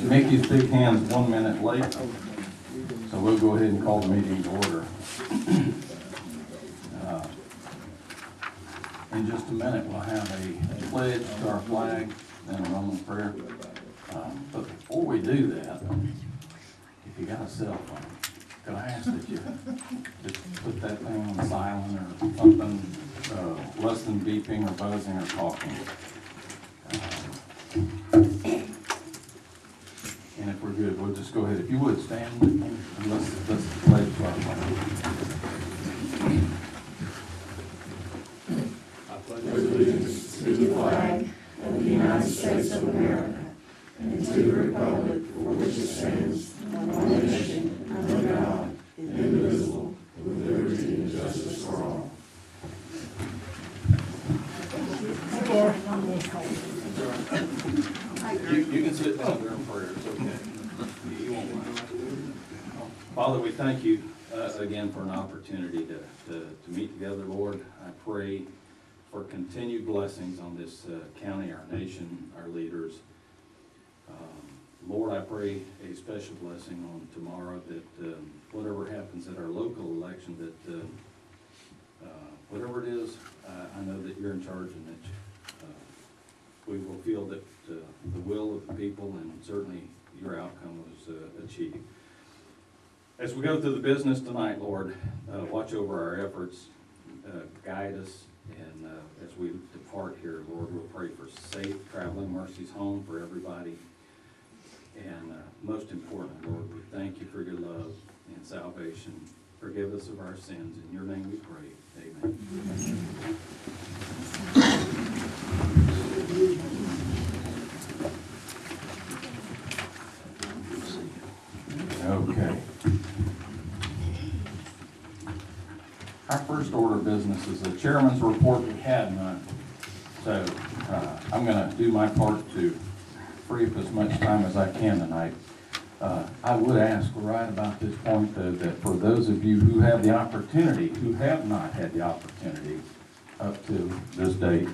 Mickey's big hand's 1 minute late, so we'll go ahead and call the meeting to order. In just a minute, we'll have a pledge to our flag and a Roman prayer. But before we do that, if you got a cell phone, could I ask that you just put that thing on silent or something less than beeping or buzzing or talking? And if we're good, we'll just go ahead. If you would stand with me and let's pledge to our flag. I pledge allegiance to the flag of the United States of America and to the republic for which it stands, one nation, under God, indivisible, with liberty and justice for all. You can sit down during prayer, it's okay. You won't mind. Father, we thank you again for an opportunity to meet together, Lord. I pray for continued blessings on this county, our nation, our leaders. Lord, I pray a special blessing on tomorrow that whatever happens at our local election, that whatever it is, I know that you're in charge and that we will feel that the will of the people and certainly your outcome was achieved. As we go through the business tonight, Lord, watch over our efforts, guide us, and as we depart here, Lord, we'll pray for safe traveling mercies home for everybody. And most important, Lord, we thank you for your love and salvation. Forgive us of our sins. In your name we pray. Amen. Okay. Our first order of business is the chairman's report. We had none. So I'm going to do my part to free up as much time as I can tonight. I would ask right about this point, though, that for those of you who have the opportunity, who have not had the opportunity up to this date,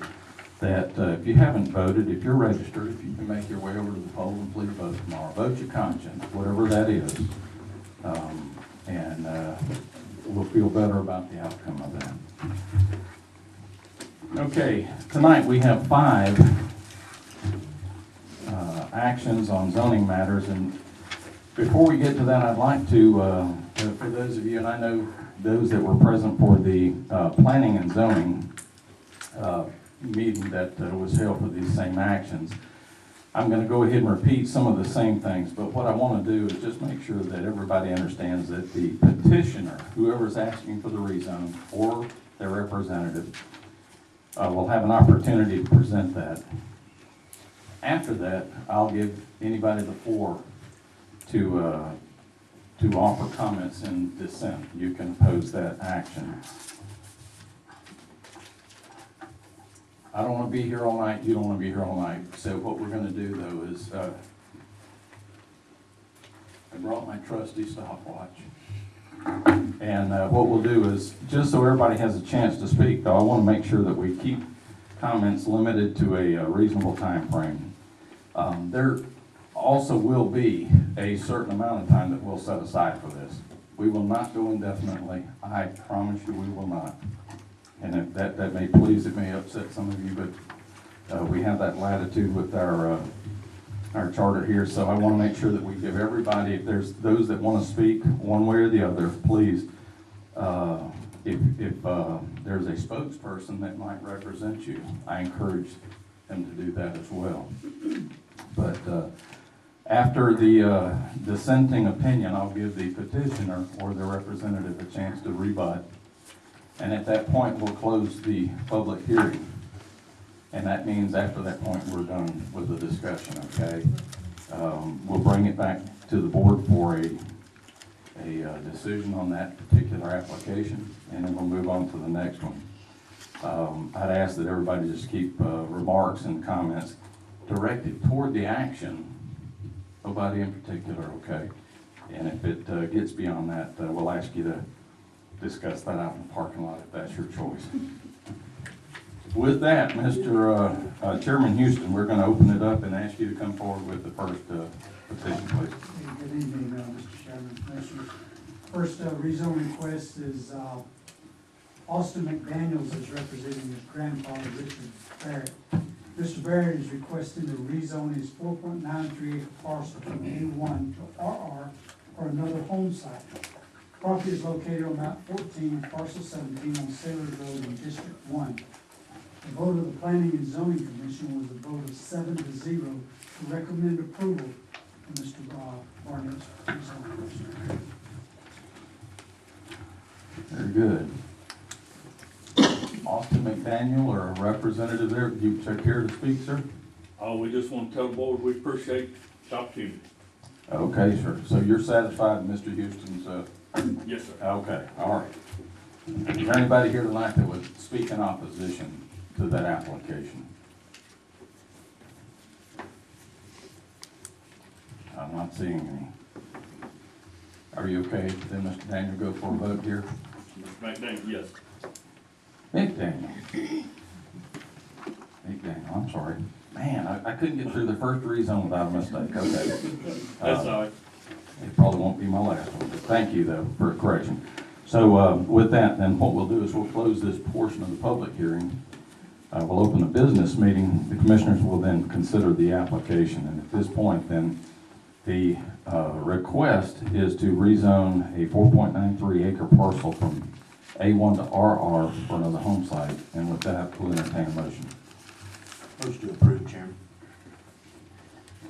that if you haven't voted, if you're registered, if you can make your way over to the poll and please vote tomorrow. Vote your conscience, whatever that is. And we'll feel better about the outcome of that. Okay, tonight we have 5 actions on zoning matters, and before we get to that, I'd like to, for those of you, and I know those that were present for the planning and zoning meeting that was held for these same actions, I'm going to go ahead and repeat some of the same things, but what I want to do is just make sure that everybody understands that the petitioner, whoever's asking for the rezone, or their representative, will have an opportunity to present that. After that, I'll give anybody the floor to offer comments in dissent. You can oppose that action. I don't want to be here all night. You don't want to be here all night. So what we're going to do, though, is I brought my trusty stopwatch. And what we'll do is, just so everybody has a chance to speak, though, I want to make sure that we keep comments limited to a reasonable time frame. There also will be a certain amount of time that we'll set aside for this. We will not go indefinitely. I promise you we will not. And if that may please, it may upset some of you, but we have that latitude with our charter here. So I want to make sure that we give everybody, if there's those that want to speak one way or the other, please, if there's a spokesperson that might represent you, I encourage them to do that as well. But after the dissenting opinion, I'll give the petitioner or the representative a chance to rebut. And at that point, we'll close the public hearing. And that means after that point, we're done with the discussion, okay? We'll bring it back to the board for a decision on that particular application, and then we'll move on to the next one. I'd ask that everybody just keep remarks and comments directed toward the action, nobody in particular, okay? And if it gets beyond that, we'll ask you to discuss that out in the parking lot if that's your choice. With that, Mr. Chairman Houston, we're going to open it up and ask you to come forward with the first petition, please. Good evening, Mr. Chairman, Commissioners. First rezone request is Austin McDaniels is representing his grandfather, Richard Barrett. Mr. Barrett is requesting to rezone his 4.93 acre parcel from A1 to RR for another home site. Property is located on map 14, parcel 17 on Sailor Road in District 1. The vote of the Planning and Zoning Commission was a vote of 7-0 to recommend approval of Mr. Barnett's rezone. Very good. Austin McDaniel, or a representative there, do you care to speak, sir? We just want to tell the board we appreciate the opportunity. Okay, sir. So you're satisfied with Mr. Houston's, Yes, sir. okay, all right. Is there anybody here tonight that would speak in opposition to that application? I'm not seeing any. Are you okay then, Mr. Daniel, go for a vote here? Mr. McDaniel, yes. McDaniel. McDaniel, I'm sorry. Man, I couldn't get through the first rezone without a mistake, okay. That's all right. It probably won't be my last one, but thank you though for a correction. So with that, then what we'll do is we'll close this portion of the public hearing. We'll open the business meeting. The commissioners will then consider the application. And at this point, then the request is to rezone a 4.93 acre parcel from A1 to RR for another home site. And with that, we'll entertain a motion. Motion to approve, Chairman.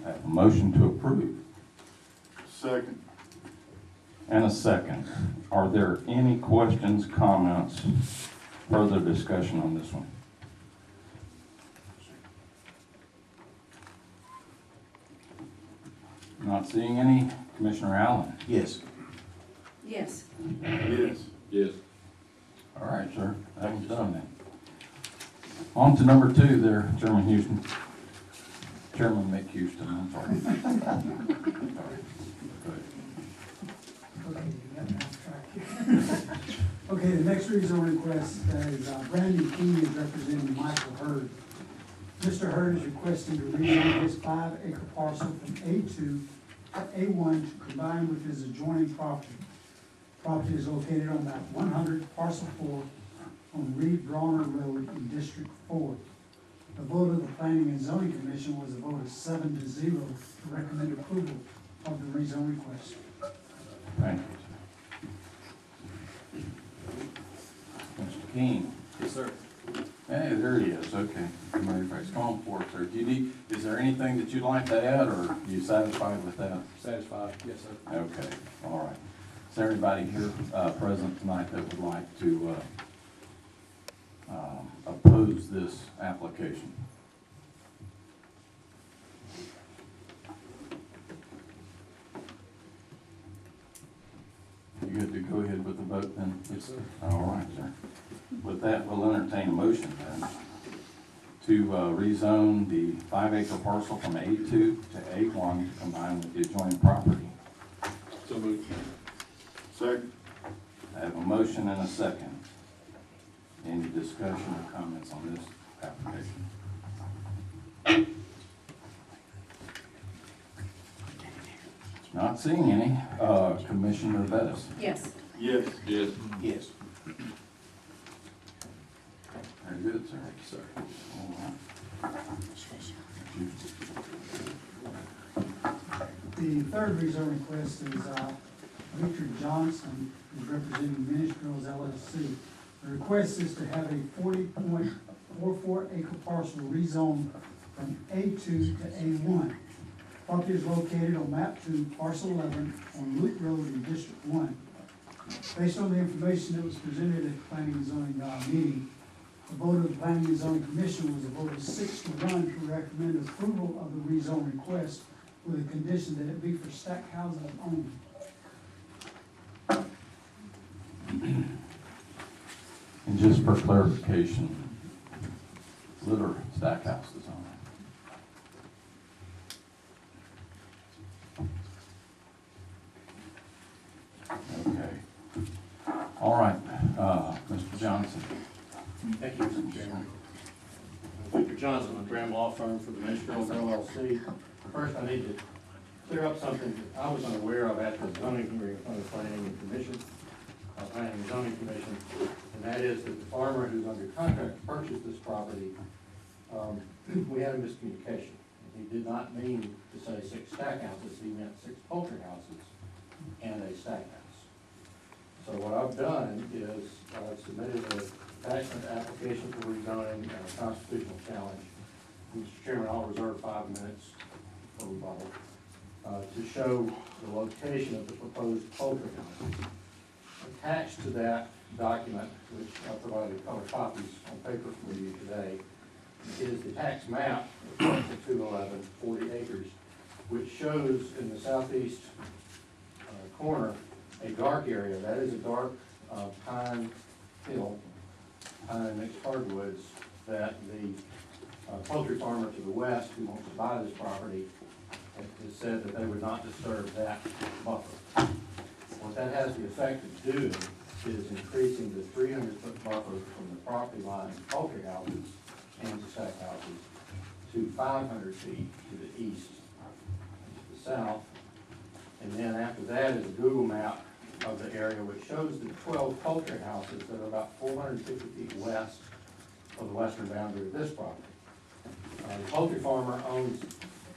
I have a motion to approve Second. and a second. Are there any questions, comments, further discussion on this one? Not seeing any. Commissioner Allen? Yes. Yes. Yes. Yes. All right, sir. That one's done then. On to number 2 there, Chairman Houston. Chairman McHouston, I'm sorry. Sorry. Go ahead. Okay, you got me off track. Okay, the next rezone request is Brandon King is representing Michael Hurd. Mr. Hurd is requesting to rezone his 5 acre parcel from A2 to A1 to combine with his adjoining property. Property is located on map 100, parcel 4 on Reed Brawner Road in District 4. The vote of the Planning and Zoning Commission was a vote of 7-0 to recommend approval of the rezone request. Thank you. Mr. King. Yes, sir. Hey, there he is. Okay. Come on forward, sir. Do you need, is there anything that you'd like to add, or are you satisfied with that? Satisfied, yes, sir. Okay, all right. Is there anybody here present tonight that would like to oppose this application? You good to go ahead with the vote then? Yes, sir. All right, sir. With that, we'll entertain a motion then to rezone the 5 acre parcel from A2 to A1 to combine with the adjoining property. So moved. Second. I have a motion and a second. Any discussion or comments on this application? Not seeing any. Commissioner Bettis? Yes. Yes. Yes. Yes. Very good, sir. Sir. All right. The third rezone request is Richard Johnson, who's representing Ministries LLC. The request is to have a 40.44 acre parcel rezoned from A2 to A1. Property is located on map 2, parcel 11, on Loop Road in District 1. Based on the information that was presented at the Planning and Zoning meeting, the vote of the Planning and Zoning Commission was a vote of 6-1 to recommend approval of the rezone request with a condition that it be for stack houses only. And just for clarification, litter stack houses only. Okay. All right, Mr. Johnson. Thank you, Mr. Chairman. Johnson with Graham Law Firm for the Ministerial LLC. First, I need to clear up something that I was unaware of at the zoning hearing from the Planning and Zoning Commission, and that is that the farmer who's under contract to purchase this property, we had a miscommunication. He did not mean to say 6 stack houses, he meant 6 poultry houses and a stack house. So what I've done is I've submitted an attachment application for rezoning and a constitutional challenge. Mr. Chairman, I'll reserve 5 minutes for rebuttal to show the location of the proposed poultry houses. Attached to that document, which I provided color copies on paper for you today, is the tax map of 211, 40 acres, which shows in the southeast corner a dark area. That is a dark pine hill, pine mixed hardwoods, that the poultry farmer to the west who wants to buy this property has said that they would not disturb that buffer. What that has the effect of doing is increasing the 300-foot buffer from the property line of poultry houses and the stack houses to 500 feet to the east, to the south. And then after that is a Google map of the area which shows the 12 poultry houses that are about 450 feet west of the western boundary of this property. The poultry farmer owns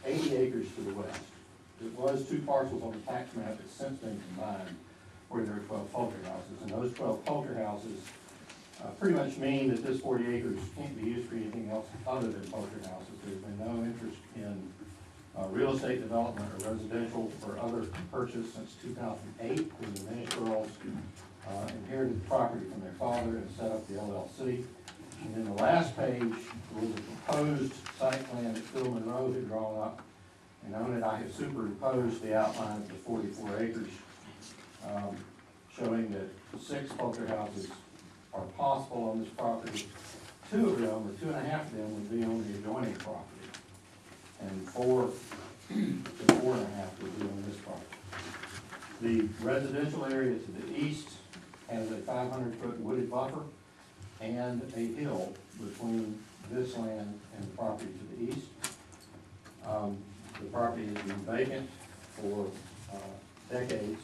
80 acres to the west. It was 2 parcels on the tax map that's since been combined where there are 12 poultry houses. And those 12 poultry houses pretty much mean that this 40 acres can't be used for anything else other than poultry houses. There's been no interest in real estate development or residential or other purchase since 2008 when the Ministerials inherited the property from their father and set up the LLC. And then the last page was a proposed site plan that Phil Monroe had drawn up. And on it, I have superimposed the outline of the 44 acres, showing that 6 poultry houses are possible on this property. 2 of them, or 2.5 of them, would be on the adjoining property, and 4 to 4.5 would be on this property. The residential area to the east has a 500-foot wooded buffer and a hill between this land and the property to the east. The property has been vacant for decades.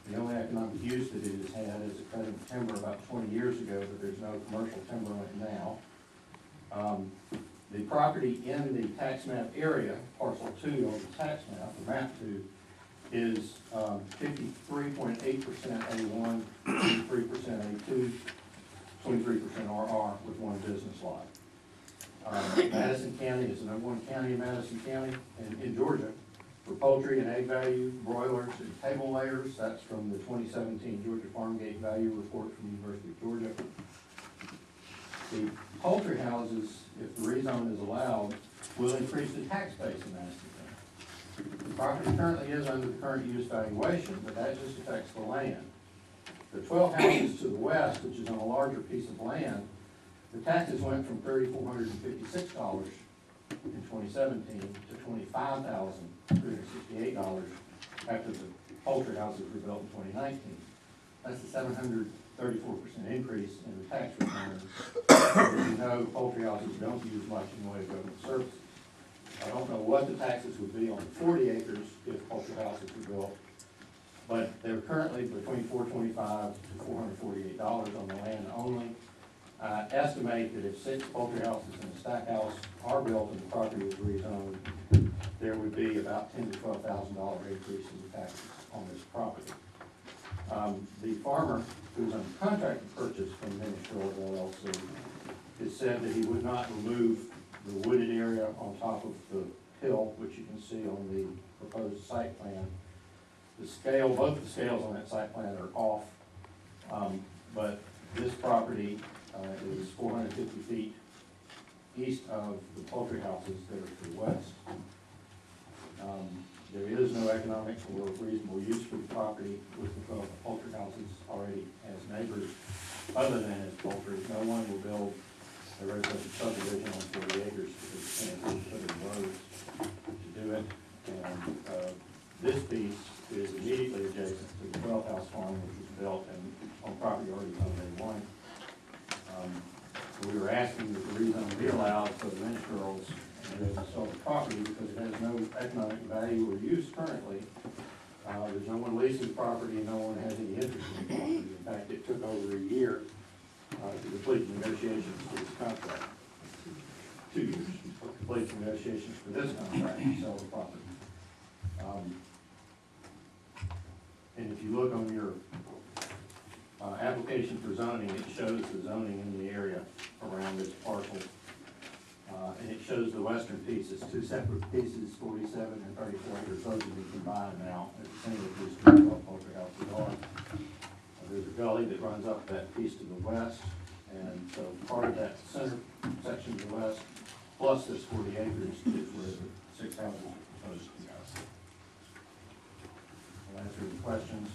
The only economic use that it has had is a cutting of timber about 20 years ago, but there's no commercial timber on it now. The property in the tax map area, parcel 2 on the tax map, or map 2, is 53.8% A1, 23% A2, 23% RR with 1 business lot. Madison County is the #1 county in Madison County in Georgia for poultry and egg value, broilers, and table layers. That's from the 2017 Georgia Farm Gate Value Report from the University of Georgia. The poultry houses, if the rezone is allowed, will increase the tax base in Madison County. The property currently is under the current use valuation, but that just affects the land. The 12 houses to the west, which is on a larger piece of land, the taxes went from $3,456 in 2017 to $25,368 after the poultry houses were built in 2019. That's a 734% increase in the tax return. As you know, poultry houses don't use much in the way of government services. I don't know what the taxes would be on 40 acres if poultry houses were built, but they're currently between $425 to $448 on the land only. I estimate that if 6 poultry houses and a stack house are built and the property is rezoned, there would be about $10,000 to $12,000 increase in the taxes on this property. The farmer who's under contract to purchase from Ministerial LLC has said that he would not remove the wooded area on top of the hill, which you can see on the proposed site plan. The scale, both the scales on that site plan are off, but this property is 450 feet east of the poultry houses that are to the west. There is no economic or reasonable use for the property with the 12 poultry houses already as neighbors, other than as poultry. No one will build a residential subdivision on 40 acres because you can't put in roads to do it. And this piece is immediately adjacent to the 12-house farm, which was built and on property already owned A1. We were asking that the rezone be allowed for the minstrels and they will sell the property because it has no economic value or use currently. There's no one leasing the property and no one has any interest in the property. In fact, it took over a year to complete negotiations for this contract. 2 years to complete negotiations for this contract and sell the property. And if you look on your application for zoning, it shows the zoning in the area around this parcel. And it shows the western piece, it's 2 separate pieces, 47 and 34 acres, those will be combined now as a single piece to develop Poultry Houses are. There's a gully that runs up that piece to the west, and so part of that center section to the west, plus this 40 acres is where the 6 houses are proposed to be. I'll answer any questions.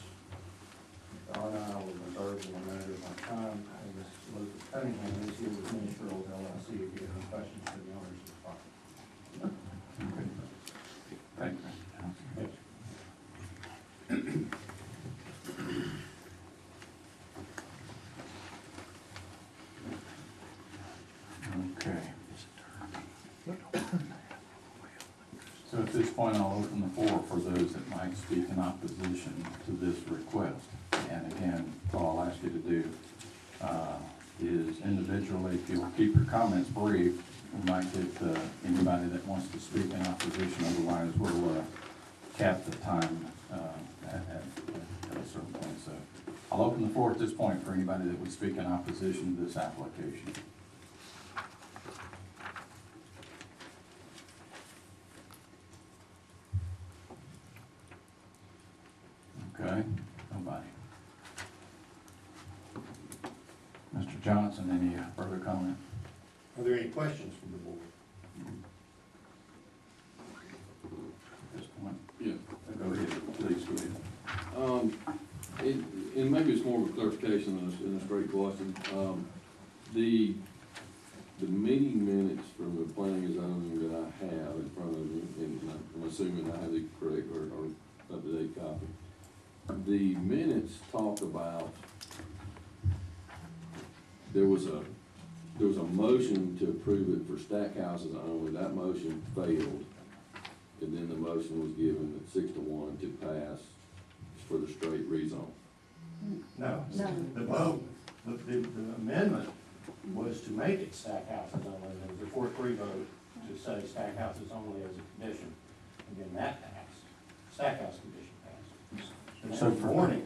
If there are none, I will reserve the remainder of my time. And Ms. Elizabeth Cunningham is here with Minister of LLC if you have any questions for the owners of the property. Thank you. Yes. Okay. So at this point, I'll open the floor for those that might speak in opposition to this request. And again, all I'll ask you to do is individually, if you'll keep your comments brief, we might get anybody that wants to speak in opposition. Otherwise, we'll cap the time at a certain point. So I'll open the floor at this point for anybody that would speak in opposition to this application. Okay, nobody. Mr. Johnson, any further comment? Are there any questions from the board? At this point? Yeah. Go ahead, please, go ahead. And maybe it's more of a clarification than a straight question. The meeting minutes from the planning and zoning that I have in front of me, and I'm assuming I have the correct or up-to-date copy. The minutes talk about, there was a motion to approve it for stack houses only. That motion failed. And then the motion was given at 6-1 to pass for the straight rezone. No. No. The vote, the amendment was to make it stack houses only. There was a 4-3 vote to say stack houses only as a condition. And then that passed. Stack house condition passed. The So next for- morning,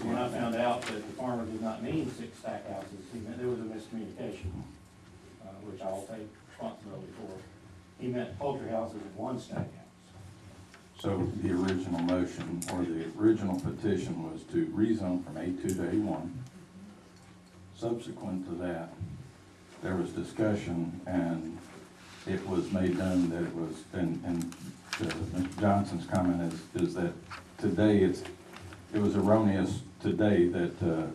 when I found out that the farmer did not mean 6 stack houses, he meant, there was a miscommunication, which I'll take responsibility for. He meant poultry houses and 1 stack house. So the original motion or the original petition was to rezone from A2 to A1. Subsequent to that, there was discussion and it was made known that it was, and Mr. Johnson's comment is that today it was erroneous today that the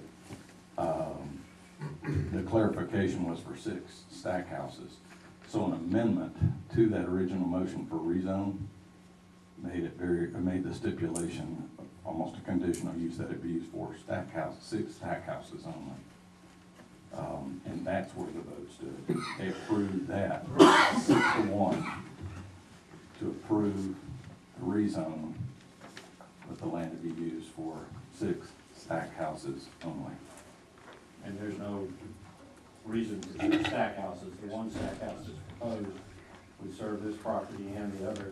clarification was for 6 stack houses. So an amendment to that original motion for rezone made the stipulation almost a conditional use that it be used for stack house, 6 stack houses only. And that's where the vote stood. They approved that 6-1 to approve the rezone with the land to be used for 6 stack houses only. And there's no reason to do stack houses. The 1 stack house is proposed would serve this property and the other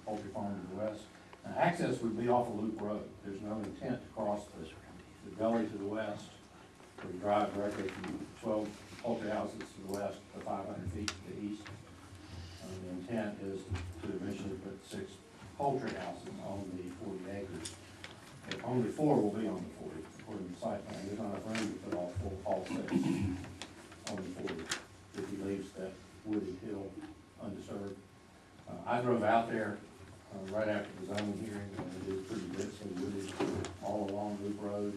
poultry farm to the west. Now, access would be off a loop road. There's no intent to cross the gully to the west or to drive directly from 12 poultry houses to the west to 500 feet to the east. The intent is to eventually put 6 poultry houses on the 40 acres. But only 4 will be on the 40, according to the site plan. There's not enough room to put all 6 on the 40 if he leaves that wooded hill undisturbed. I drove out there right after the zoning hearing, and it is pretty densely wooded all along Loop Road.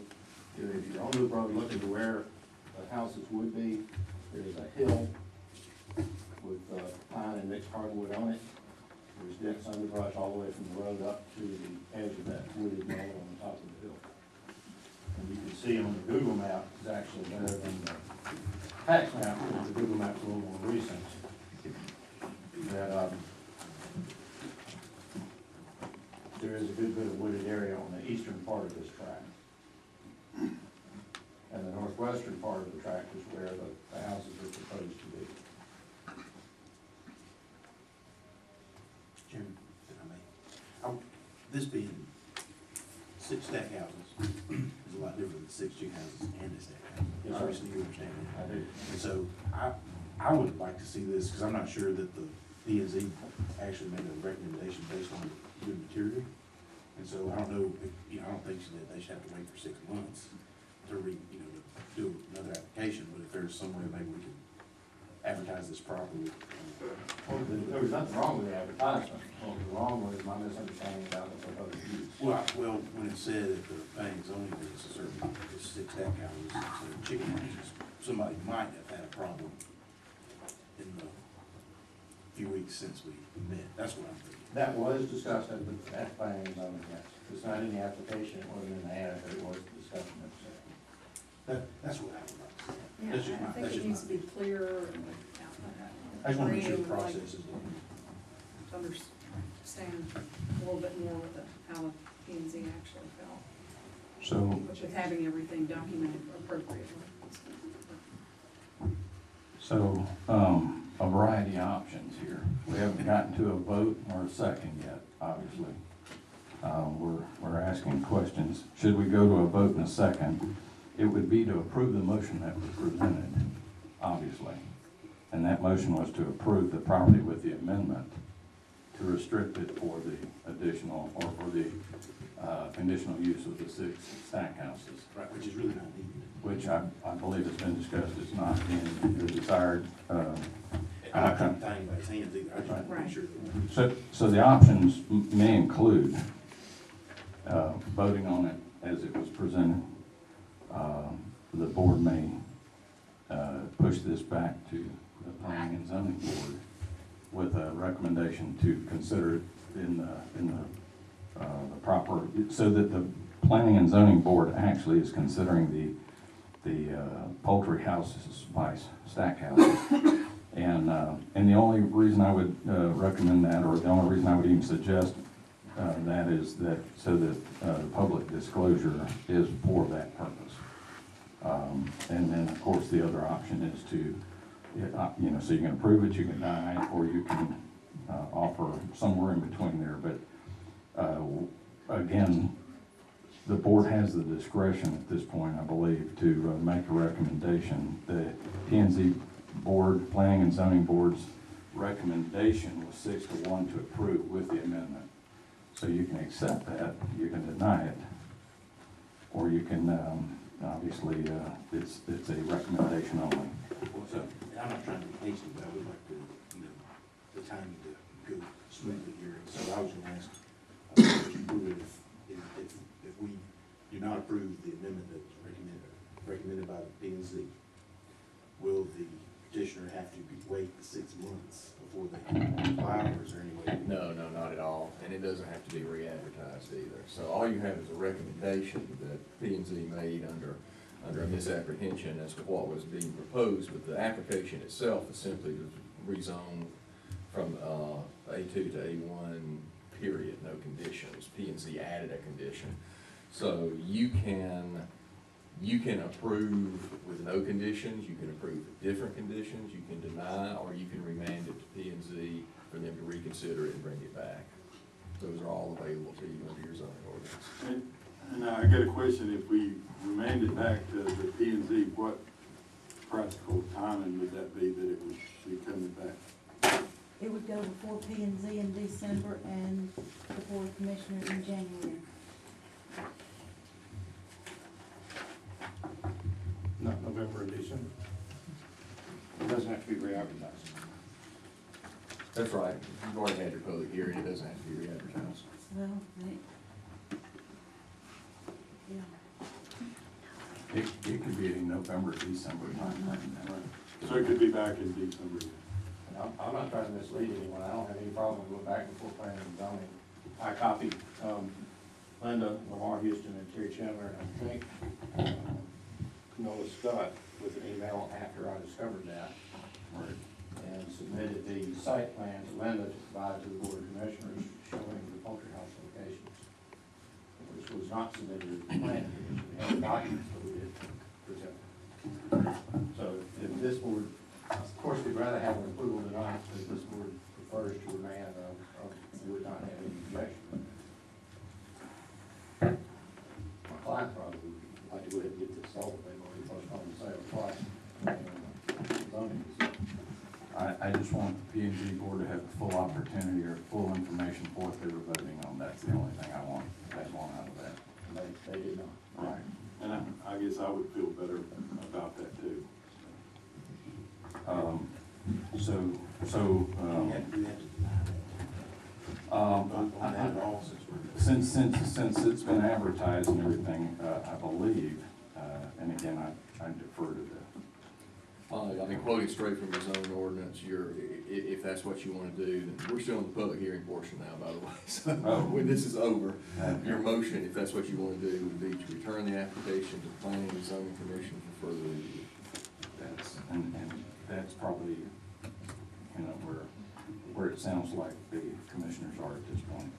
If you're on Loop Road looking to where the houses would be, there's a hill with pine and mixed hardwood on it. There's dense underbrush all the way from the road up to the edge of that wooded knoll on the top of the hill. And you can see on the Google map, it's actually better than the tax map, because the Google map's a little more recent. That, there is a good bit of wooded area on the eastern part of this tract. And the northwestern part of the tract is where the houses are proposed to be. Chairman, if I may, this being 6 stack houses is a lot different than 6 chicken houses and a stack house. Yes, sir. Obviously, you understand that. I do. And so I would like to see this, because I'm not sure that the P and Z actually made a recommendation based on good material. And so I don't know, I don't think that they should have to wait for 6 months to to do another application, but if there's some way maybe we can advertise this properly. Well, there was nothing wrong with the advertisement. What was wrong was my misunderstanding about the proposed use. Well, when it said that the planning zoning was a certain, it's 6 stack houses instead of chicken houses, somebody might have had a problem in the few weeks since we met. That's what I'm thinking. That was discussed at planning and zoning, yes. It's not in the application, it wasn't in the ad, but it was discussed in the second. That's what I would like to see. Yeah, That's just I my, think that's it just needs to my. be clearer and I just wanna make sure the agree with, like, process is done. to understand a little bit more what how the P and Z actually felt, So, with having everything documented appropriately. so, a variety of options here. We haven't gotten to a vote or a second yet, obviously. We're asking questions. Should we go to a vote in a second? It would be to approve the motion that was presented, obviously. And that motion was to approve the property with the amendment to restrict it for the additional, or for the conditional use of the 6 stack houses. Right, which is really not needed. Which I believe has been discussed, it's not in the desired, I'm not trying to tie anybody's hands either, I just want to Right. make sure that. so the options may include voting on it as it was presented. The board may push this back to the planning and zoning board with a recommendation to consider it in the proper, so that the planning and zoning board actually is considering the poultry houses by stack houses. And the only reason I would recommend that, or the only reason I would even suggest that is that, so that public disclosure is for that purpose. And then, of course, the other option is to, so you can approve it, you can deny it, or you can offer somewhere in between there. But again, the board has the discretion at this point, I believe, to make a recommendation. The P and Z board, planning and zoning board's recommendation was 6-1 to approve with the amendment. So you can accept that, you can deny it, or you can, obviously, it's a recommendation only. So, And I'm not trying to be hasty, but I would like to, the timing to go smoothly here. So I was gonna ask, if we do not approve the amendment that was recommended by the P and Z, will the petitioner have to wait the 6 months before they apply, or is there any way? No, not at all, and it doesn't have to be re-advertised either. So all you have is a recommendation that P and Z made under a misapprehension as to what was being proposed, but the application itself is simply to rezone from A2 to A1, period, no conditions. P and Z added a condition. So you can approve with no conditions, you can approve with different conditions, you can deny, or you can remand it to P and Z for them to reconsider it and bring it back. Those are all available to you under your zoning ordinance. And I got a question, if we remand it back to the P and Z, what practical timing would that be that it would be coming back? It would go before P and Z in December and the Board of Commissioners in January. Not November and December. It doesn't have to be re-advertised. That's right. You've already had your public hearing, it doesn't have to be re-advertised. Well, yeah. it could be a November, December timeframe. So it could be back in December. And I'm not trying to mislead anyone, I don't have any problem going back before planning and zoning. I copied, Linda, Lamar Houston, and Terry Chandler, and I think Noah Scott with an email after I discovered that. And submitted the site plan to Linda to provide to the Board of Commissioners showing the poultry house locations, which was not submitted to the planning commission. We had the documents, but we didn't present them. So if this board, of course, we'd rather have an approval tonight, but if this board prefers to remand, we would not have any objection. My client probably would like to go ahead and get this sold. They've already postponed the sale twice. I just want the P and Z board to have the full opportunity or full information for what they were voting on. That's the only thing I want out of that. They did not. Right. And I guess I would feel better about that too. You have to do that to on that at all, Since it's been advertised and everything, I believe, and again, I defer to the. I mean, quoting straight from the zoning ordinance, if that's what you wanna do, then we're still in the public hearing portion now, by the way. So when this is over, your motion, if that's what you wanna do, would be to return the application to the Planning and Zoning Commission for further review. And that's probably, you know, where it sounds like the commissioners are at this point.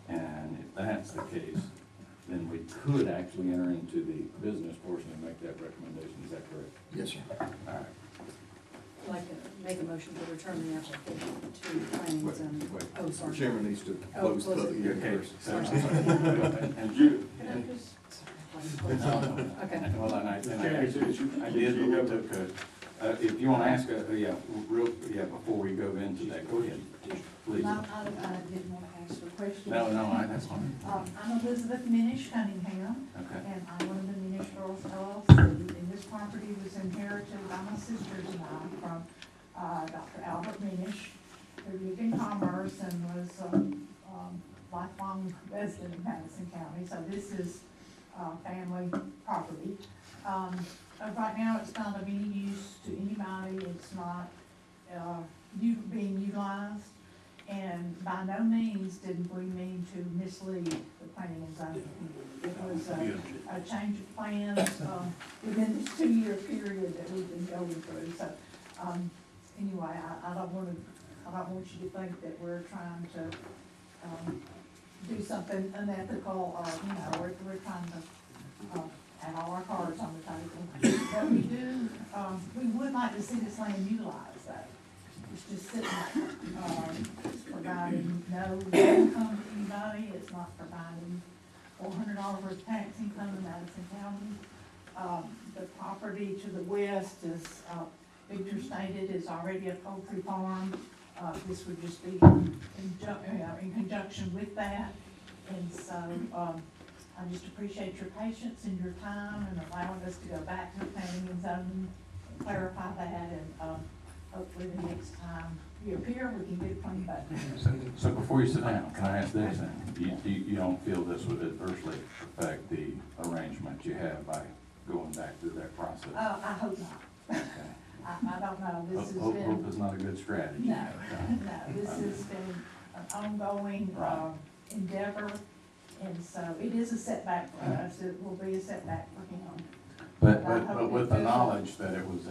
And if that's the case, then we could actually enter into the business portion and make that recommendation. Is that correct? Yes, sir. All right. I'd like to make a motion to return the application to planning and zoning. Wait. Oh, The sorry. chairman needs to Oh, close the close public it. hearing Okay. first. And you, Can I just? Okay. Well, and I Chairman, since you- I did, but we took, if you want to ask, before we go into that, go ahead, please. No, I didn't want to ask a question. No, that's fine. I'm Elizabeth Minish Cunningham, Okay. and I'm one of the Minish Girls LLC. And this property was inherited by my sisters and I from Dr. Albert Minish, who lived in Commerce and was a lifelong resident of Madison County. So this is family property. Right now, it's not of any use to anybody. It's not being utilized. And by no means did we mean to mislead the planning and zoning committee. It was a change of plans within this 2-year period that we've been going through. So anyway, I don't want you to think that we're trying to do something unethical or, you know, we're trying to have all our cards on the table. But we do, we would like to see this land utilized though. It's just sitting there, it's providing no income to anybody, it's not providing $400 worth of tax income to Madison County. The property to the west is, Victor stated, is already a poultry farm. This would just be in conjunction with that. And so, I just appreciate your patience and your time and allowing us to go back to the planning and zoning and clarify that, and hopefully the next time you appear, we can get it cleaned up. So before you sit down, can I ask this then? You don't feel this would adversely affect the arrangement you have by going back through that process? I hope not. Okay. I don't know, this has Hope been, is not a good strategy. no, this has been an ongoing, Right. endeavor. And so it is a setback for us, it will be a setback for him. But with the knowledge that it was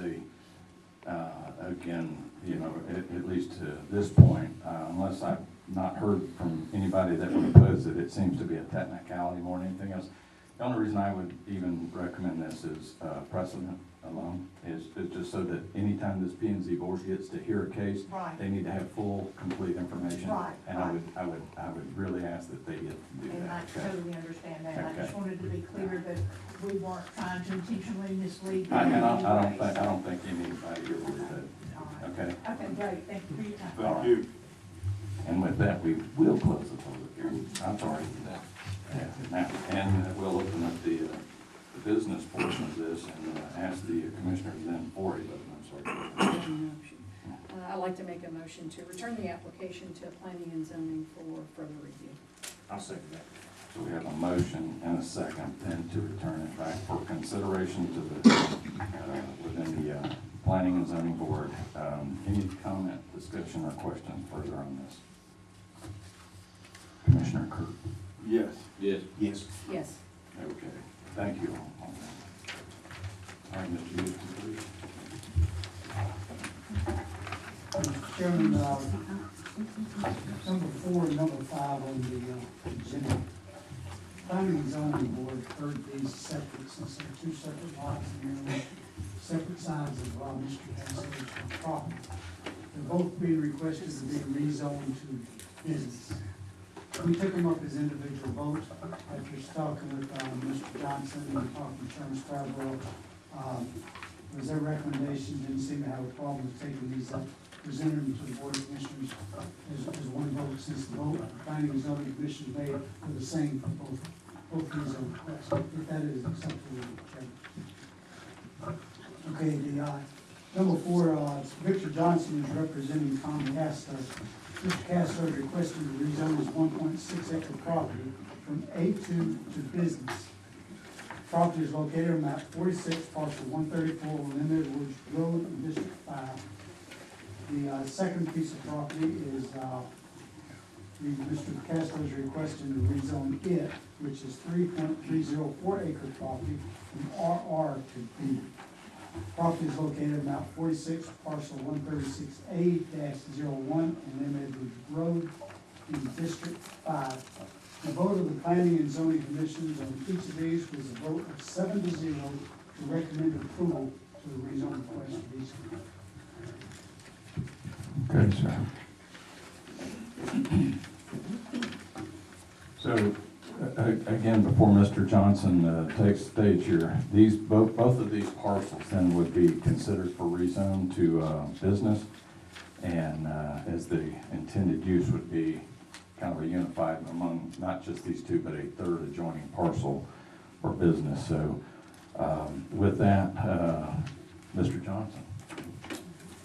again, you know, at least to this point, unless I've not heard from anybody that would oppose it, it seems to be a technicality more than anything else. The only reason I would even recommend this is precedent alone, is just so that anytime this P and Z board gets to hear a case, Right. they need to have full, complete information. Right, And right. I would really ask that they get to do And I that. Okay? totally understand that, I Okay. just wanted to be clear that we weren't trying to intentionally mislead. you I in any way. I don't think anybody here would, All right. okay? Okay, great, thank you for your time. thank you. And with that, we will close the public hearing. I'm sorry. Now, and we'll open up the business portion of this and ask the commissioners then for it, but I'm sorry. I'd like to make a motion to return the application to planning and zoning for further review. I'll second that. So we have a motion and a second then to return it back for consideration to the, within the planning and zoning board. Any comment, discussion, or questions further on this? Commissioner Kurt? Yes. Yes. Yes. Yes. Okay, thank you all on that. All right, Mr. Houston, please. Mr. Chairman, number 4 and number 5 on the agenda. Planning and zoning board heard these separate, since they're two separate lots and they're on separate sides of Mr. Hanson's property. They're both being requested to be rezoned to business. We took them up as individual votes after talking with Mr. Johnson and talking to Chairman Scarborough. It was their recommendation, didn't seem to have a problem with taking these up, presenting them to the Board of Commissioners as one vote, since the vote, the Planning and Zoning Commission made for the same for both these requests, if that is acceptable, Chairman. Okay, the number 4, Victor Johnson is representing Tom Castro. Mr. Castro is requesting to rezone his 1.6 acre property from A2 to business. Property is located on map 46, parcel 134, on Lynn Edwards Road in District 5. The second piece of property is, Mr. Castro is requesting to rezone it, which is 3.304 acre property from RR to B. Property is located on map 46, parcel 136A-01 on Lynn Edwards Road in District 5. The vote of the Planning and Zoning Commissions on each of these was a vote of 7-0 to recommend approval to the rezone request of these. Okay, sir. So, again, before Mr. Johnson takes the stage here, these, both of these parcels then would be considered for rezone to business, and as the intended use would be kind of a unified among not just these two, but a third adjoining parcel for business. So with that, Mr. Johnson.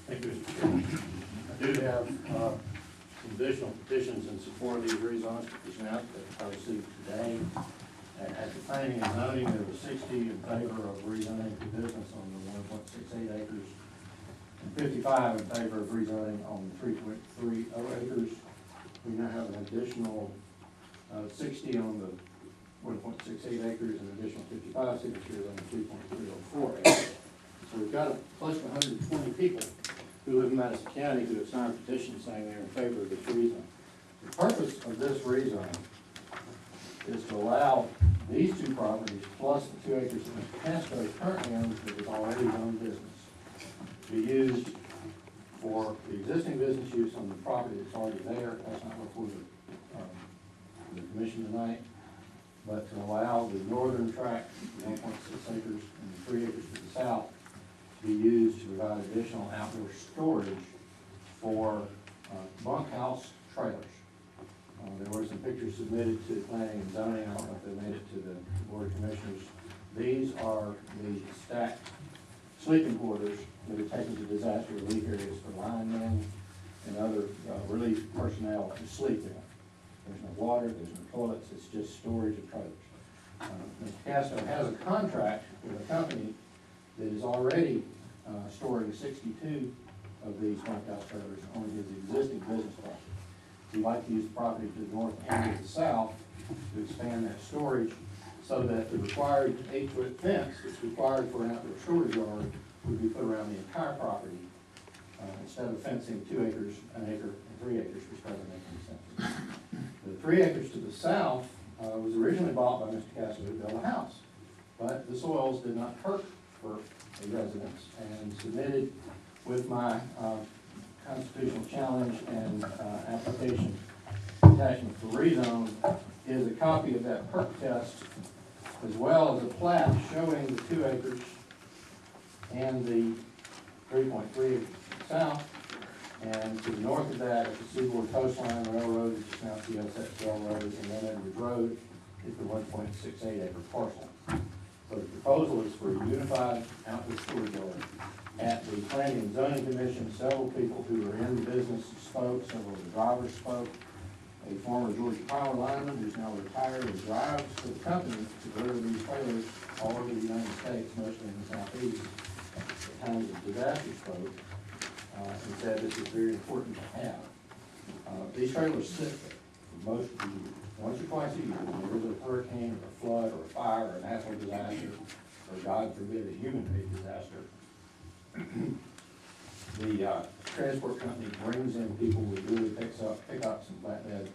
Thank you, Mr. Chairman. I do have some additional petitions in support of these rezones petition out that I received today. At the planning and zoning, there was 60 in favor of rezoning to business on the 1.68 acres and 55 in favor of rezoning on the 3.30 acres. We now have an additional 60 on the 1.68 acres and an additional 55 signatures on the 3.304 acres. So we've got close to 120 people who live in Madison County who have signed a petition saying they're in favor of this rezone. The purpose of this rezone is to allow these two properties plus the 2 acres that Mr. Castro currently owns that is already zoned business to be used for the existing business use on the property that's already there. That's not before the commission tonight, but to allow the northern tract, 1.6 acres and the 3 acres to the south, to be used to provide additional outdoor storage for bunkhouse trailers. There were some pictures submitted to planning and zoning. I don't know if they made it to the Board of Commissioners. These are the stacked sleeping quarters that are taken to disaster relief areas for linemen and other relief personnel to sleep in. There's no water, there's no toilets, it's just storage of trailers. Mr. Castro has a contract with a company that is already storing 62 of these bunkhouse trailers on his existing business property. He'd like to use the property to the north and to the south to expand that storage so that the required 8-foot fence that's required for an outdoor storage yard would be put around the entire property instead of fencing 2 acres, an acre, and 3 acres, which doesn't make any sense. The 3 acres to the south was originally bought by Mr. Castro to build a house, but the soils did not perk for a residence, and submitted with my constitutional challenge and application attachment for rezone is a copy of that perk test, as well as a plat showing the 2 acres and the 3.3 south, and to the north of that at the Seaboard Coastline Railroad, which is now CSX Railroad, and then Edwards Road is the 1.68 acre parcel. So the proposal is for a unified outdoor storage yard. At the Planning and Zoning Commission, several people who are in the business spoke, several of the drivers spoke. A former Georgia Power lineman who's now retired and drives for the company to deliver these trailers all over the United States, mostly in the southeast. At times of disaster spoke and said this is very important to have. These trailers sit there for most of the year. once or twice a year, when there's a hurricane or a flood or a fire or a natural disaster, or God forbid, a human-made disaster, the transport company brings in people with really pickups and flatbed,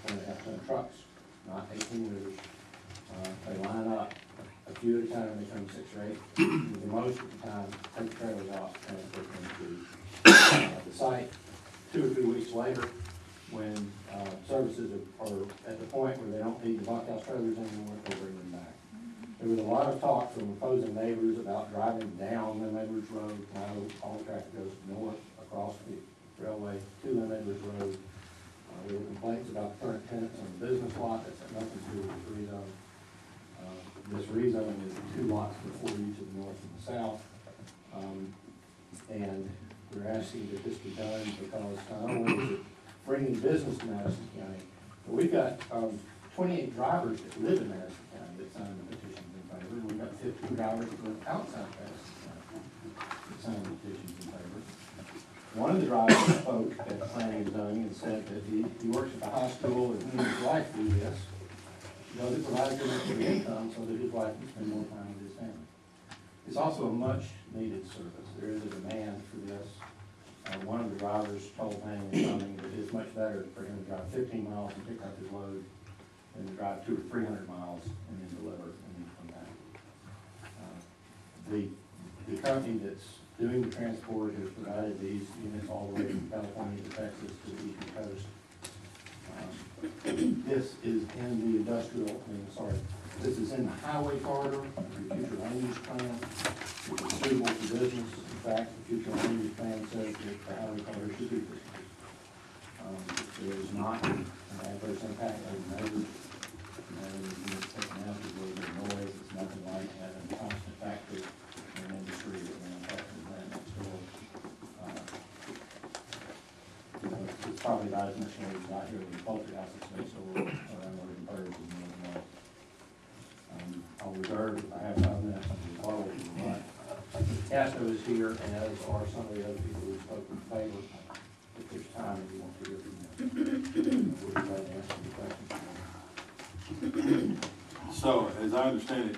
1.5-ton trucks, not 18-wheelers. They line up a few at a time, they come 6 or 8. The most of the time, take the trailers off, transport them to the site. 2 or 3 weeks later, when services are at the point where they don't need the bunkhouse trailers anymore, they bring them back. There was a lot of talk from opposing neighbors about driving down the Edwards Road. Now all traffic goes north across the railway to the Edwards Road. There were complaints about the current tenants on the business lot. That's got nothing to do with this rezone. This rezoning is the 2 lots before you to the north and the south. And we're asking that this be done because not only is it bringing business to Madison County, but we've got 28 drivers that live in Madison County that signed the petitions in favor. We've got 15 drivers that live outside Madison County that signed the petitions in favor. One of the drivers spoke at the planning and zoning and said that he works at the hospital and he and his wife do this. You know, it provides him with income so that his wife can spend more time with his family. It's also a much needed service. There is a demand for this. One of the drivers told planning and zoning that it's much better for him to drive 15 miles and pick up his load than to drive 200 or 300 miles and then deliver and then come back. The company that's doing the transport has provided these units all the way from California to Texas to the Eastern Coast. This is in the this is in the highway corridor, the future land use plan, which is suitable for business. In fact, the future land use plan says that the highway corridor should be business. There is not an adverse impact on the neighbors. It's taken out, there's a little bit of noise, it's nothing like having a constant factory in an industry that will impact the land next door. It's probably about as much noise as out here with the poultry house that's next door, around where the birds and the noise. I'll reserve, if I have 5 minutes, to follow if you want. Castro is here, as are some of the other people who spoke in favor. If there's time, if you want to hear from them, we'll be glad to answer any questions. So, as I understand it,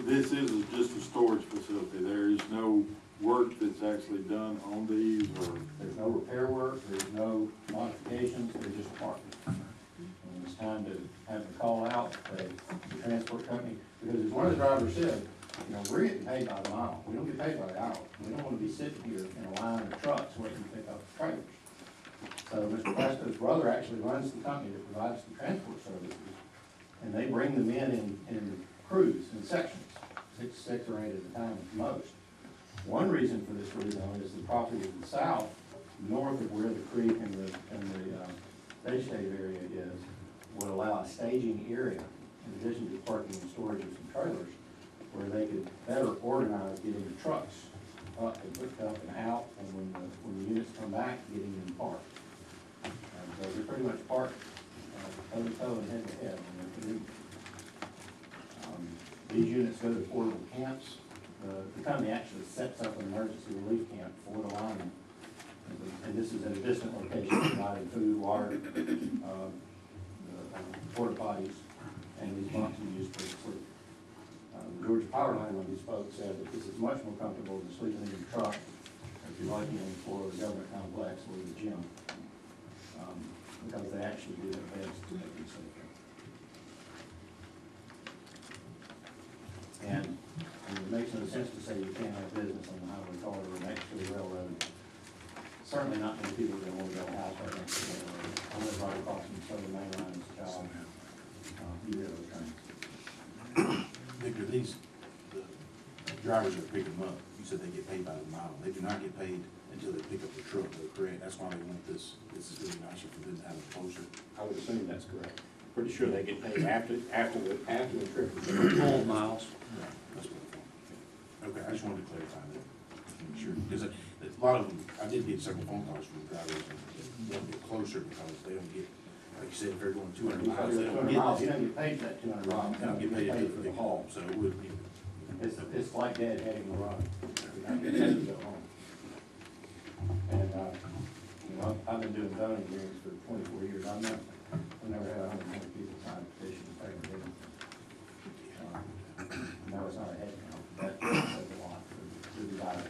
this is just a storage facility. There is no work that's actually done on these, or? There's no repair work, there's no modifications, they're just parking. When it's time to have the call out, the transport company, because as one of the drivers said, you know, we're getting paid by the mile, we don't get paid by the hour. We don't want to be sitting here in a line of trucks waiting to pick up trailers. So Mr. Presto's brother actually runs the company that provides the transport services, and they bring them in crews, in sections, 6 or 8 at a time at the most. One reason for this rezone is the property to the south, north of where the creek and the vegetative area is, would allow a staging area, in addition to parking and storage of some trailers, where they could better organize getting the trucks up and hooked up and out, and when the units come back, getting them parked. So they're pretty much parked toe to toe and head to head when they're commuting. These units go to portable camps. The company actually sets up an emergency relief camp for the linemen. And this is at a distant location, providing food, water, porta potties, and these bunks are used for sleep. The Georgia Power Line, when these folks said that this is much more comfortable than sleeping in your truck, if you're liking on the floor of the government complex or the gym, because they actually do their best to make you safer. And it makes no sense to say you can't have business on the highway corridor next to the railroad. Certainly not many people are going to want to build a house right next to the railroad. I live right across from Southern Main Line as a child. You hear those trains. Victor, the drivers that pick them up, you said they get paid by the mile. They do not get paid until they pick up the truck, correct? That's why they want this is really nicer for them to have it closer. I would assume that's correct. Pretty sure they get paid after the trip is full miles. Yeah, that's what I thought. Okay, I just wanted to clarify that. Make sure, because a lot of them, I did get several phone calls from drivers, and they don't get closer because they don't get, like you said, if they're going 200 miles, they don't 200 miles, you get, don't get paid for that 200 miles. they don't get paid for the haul, so it would be. It's like dad heading the run. You're not getting paid to go home. And, you know, I've been doing zoning hearings for 24 years. I've we never had 120 people sign a petition to take it in. No, it's not a head count, but that's a lot to divide it.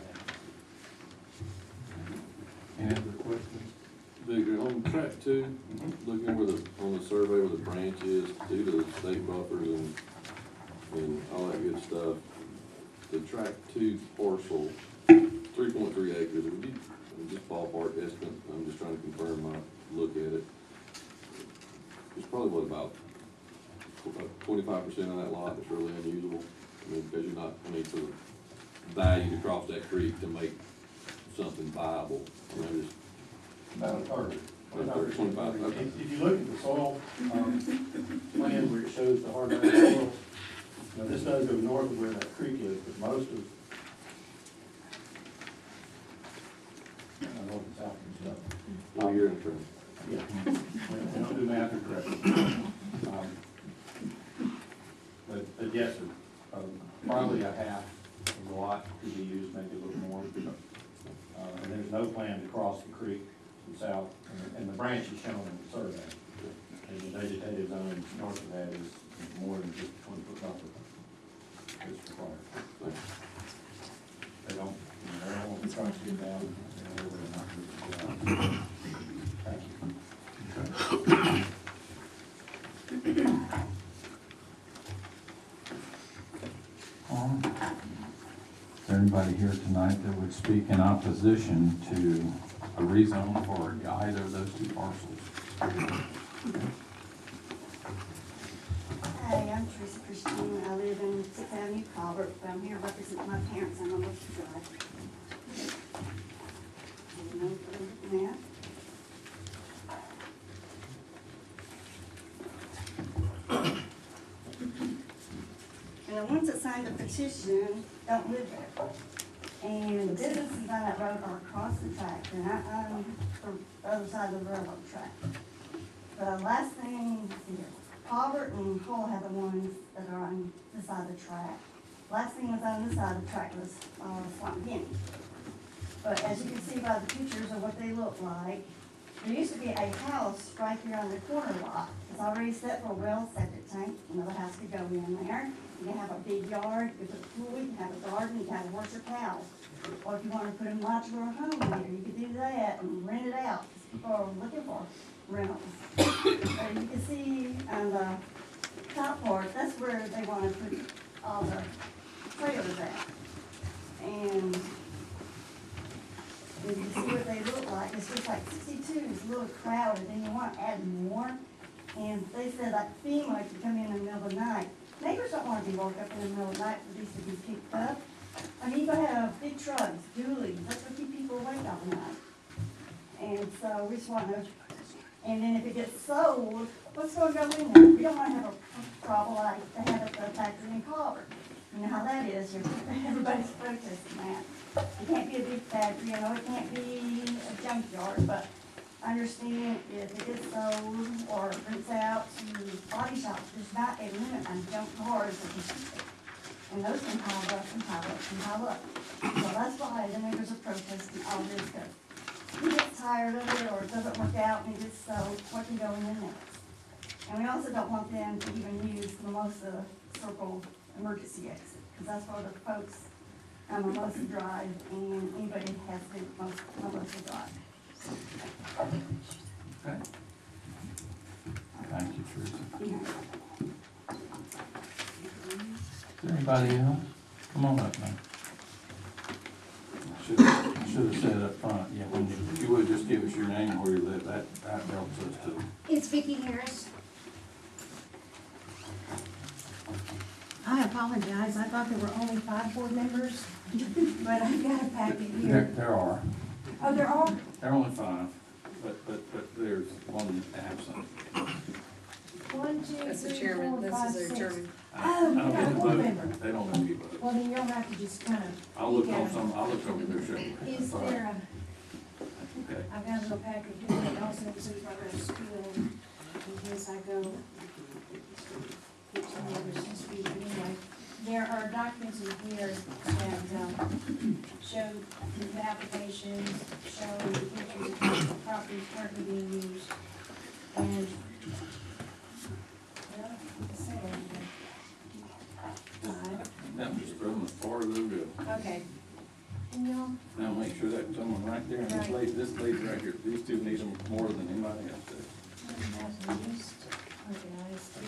Any other questions? Victor, on track two, looking where on the survey where the branch is, due to the state buffers and all that good stuff, the track two parcel, 3.3 acres, would you, just ballpark estimate, I'm just trying to confirm my look at it. It's probably what, about 25% of that lot that's really unusable? I mean, because you're not, I mean, for the value to cross that creek to make something viable, you know, just About a third. 25, okay. If you look at the soil, plan where it shows the hard rock soils, now this does go north of where that creek is, but most of, north and south and stuff. Well, you're in turn. Yeah, we don't do math incorrectly. But yes, sir, probably a half of the lot could be used, maybe a little more. And there's no plan to cross the creek from south, and the branch is shown in the survey. And the vegetative zone north of that is more than just 20-foot buffer. It's required. They don't, they don't want the trucks to get down, they're really not moving it out. Thank you. Is there anybody here tonight that would speak in opposition to a rezone for either of those two parcels? Hi, I'm Teresa Christine. I live in 6th Avenue, Colbert, but I'm here representing my parents on Wilson Drive. Yeah. And the ones that signed the petition don't live there. And the businesses on that road are across the track, and I'm the other side of the railroad track. The last thing, here, Colbert and Hull have the ones that are on this side of the track. Last thing was on this side of the track was Swamp Guinea. But as you can see by the pictures of what they look like, there used to be a house right here on the corner lot. It's already set for a well septic tank, another house could go in there. You can have a big yard, you can put a pool, you can have a garden, you can have a horse or cows. Or if you want to put a modular home in there, you could do that and rent it out. People are looking for rentals. And you can see on the top part, that's where they want to put all the trailers at. And you can see what they look like. It's just like 62 is a little crowded, and you want to add more. And they said like FEMA could come in the middle of the night. Neighbors don't want to be woke up in the middle of the night for these to be picked up. I mean, you go have big trucks, dualies, that's what keep people awake all night. And so we just want to, and then if it gets sold, what's going to go in there? We don't want to have a problem like they have at the factory in Colbert. You know how that is, everybody's protesting that. It can't be a big factory, you know, it can't be a junkyard, but I understand if it gets sold or rents out to body shops, there's not a limit on junk cars that can keep it. And those can pile up and pile up and pile up. So that's why the neighbors are protesting all this stuff. He gets tired of it or it doesn't work out and it gets sold, what can go in there next? And we also don't want them to even use the Mimosa Circle emergency exit, because that's where the folks on Mimosa Drive and anybody has been Mimosa Drive. Okay. Thank you, Teresa. Yeah. Is there anybody else? Come on up, man. Should have said up front, yeah, when you, if you would just give us your name and where you live, that helps us too. It's Vicki Harris. I apologize, I thought there were only 5 board members, but I've got a packet here. There are. Oh, there are? There are only 5, but there's one absent. 1, 2, That's the 3, chairman, 4, this 5, is our 6. chairman. Oh, I you don't got get a to board vote. member. They don't let me vote. Well, then you'll have to just kind of. I'll look on some, I'll look over their show. Is there a, Okay. I've got a little packet here, and also includes my rest spiel in case I go get to the others to speak. Anyway, there are documents in here that show the applications, show the pictures of the properties currently being used. And more than anybody else does.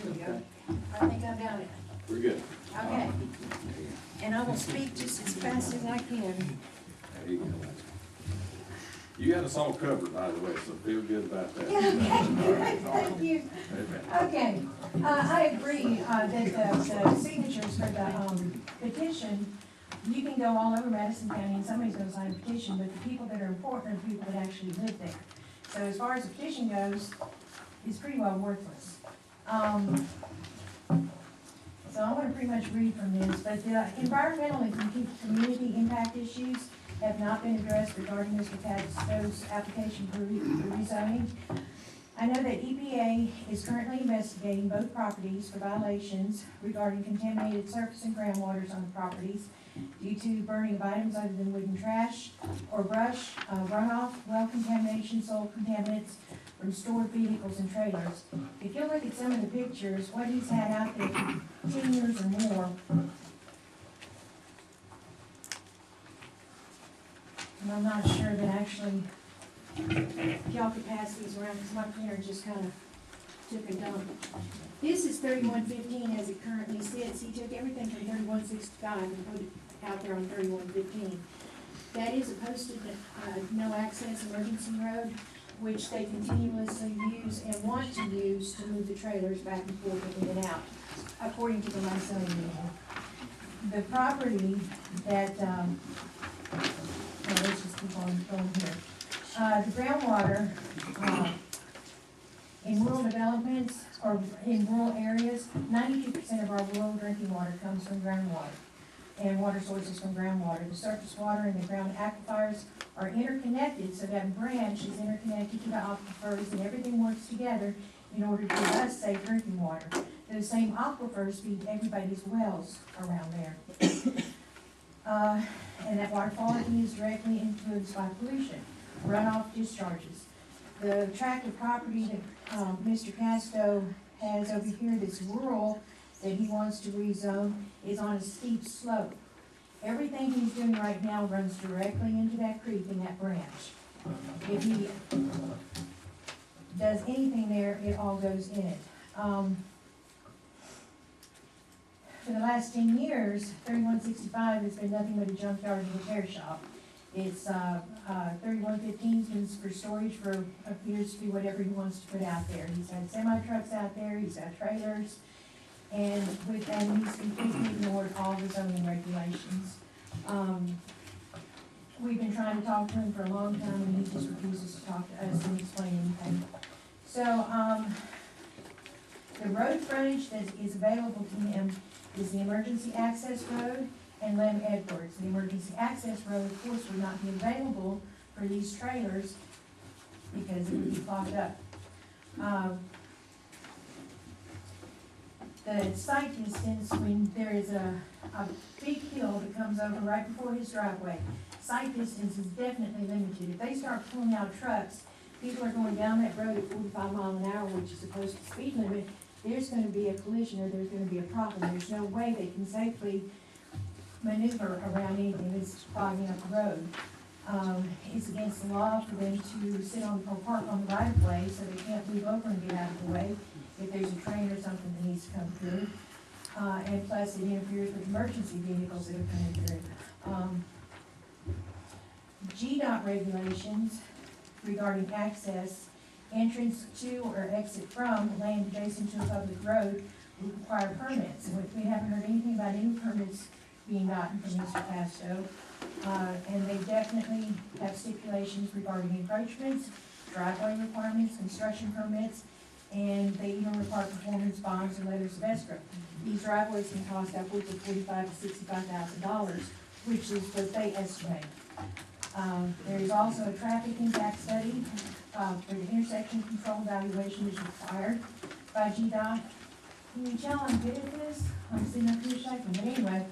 Here we go. I think I got it. We're good. Okay. And I will speak just as fast as I can. There you go. You got us all covered, by the way, so feel good about that. Okay, thank you. Okay. Okay, I agree, that the signatures for the, petition, you can go all over Madison County and somebody's gonna sign a petition, but the people that are important are the people that actually live there. So as far as the petition goes, it's pretty well worthless. So I'm gonna pretty much read from this, but the environmental and community impact issues have not been addressed regarding Mr. Casto's application for rezoning. I know that EPA is currently investigating both properties for violations regarding contaminated surface and groundwaters on the properties due to burning of items other than wood and trash or brush, runoff, well contamination, soil contaminants from stored vehicles and trailers. If you look at some of the pictures, what he's had out there for 10 years or more, and I'm not sure that actually, if y'all could pass these around, because my printer just kind of took a dump. This is 3115 as it currently sits. He took everything from 3165 and put it out there on 3115. That is a posted no access emergency road, which they continuously use and want to use to move the trailers back and forth in and out, according to the last zoning meeting. The property that, let's just keep on going here. The groundwater, in rural developments or in rural areas, 92% of our rural drinking water comes from groundwater and water sources from groundwater. The surface water and the ground aquifers are interconnected, so that branch is interconnected to the aquifers and everything works together in order to give us safe drinking water. Those same aquifers feed everybody's wells around there. And that water quality is directly influenced by pollution, runoff discharges. The tract of property that Mr. Casto has over here that's rural, that he wants to rezone, is on a steep slope. Everything he's doing right now runs directly into that creek in that branch. If he does anything there, it all goes in it. For the last 10 years, 3165 has been nothing but a junkyard and repair shop. It's 3115 has been for storage for, appears to be whatever he wants to put out there. He's had semi-trucks out there, he's got trailers, and he's completely ignored all the zoning regulations. We've been trying to talk to him for a long time, and he just refuses to talk to us and explain anything. So, the road frontage that is available to him is the emergency access road and Lem Edwards. The emergency access road, of course, would not be available for these trailers because it would be clogged up. The site distance, when there is a big hill that comes over right before his driveway, site distance is definitely limited. If they start pulling out trucks, people are going down that road at 45 miles an hour, which is supposed to speed limit, there's gonna be a collision or there's gonna be a problem. There's no way they can safely maneuver around anything that's clogging up the road. It's against the law for them to sit on or park on the right of way, so they can't move over and get out of the way if there's a train or something that needs to come through. And plus it interferes with emergency vehicles that are coming through. GDOT regulations regarding access, entrance to or exit from land adjacent to a public road would require permits. And we haven't heard anything about any permits being gotten from Mr. Casto. And they definitely have stipulations regarding encroachments, driveway requirements, construction permits, and they even require performance bonds and letters of escrow. These driveways can cost upwards of $45,000 to $65,000, which is what they estimate. There is also a traffic impact study for the intersection control evaluation is required by GDOT. Can you tell I'm good at this? I'm sitting up here shaking, but anyway.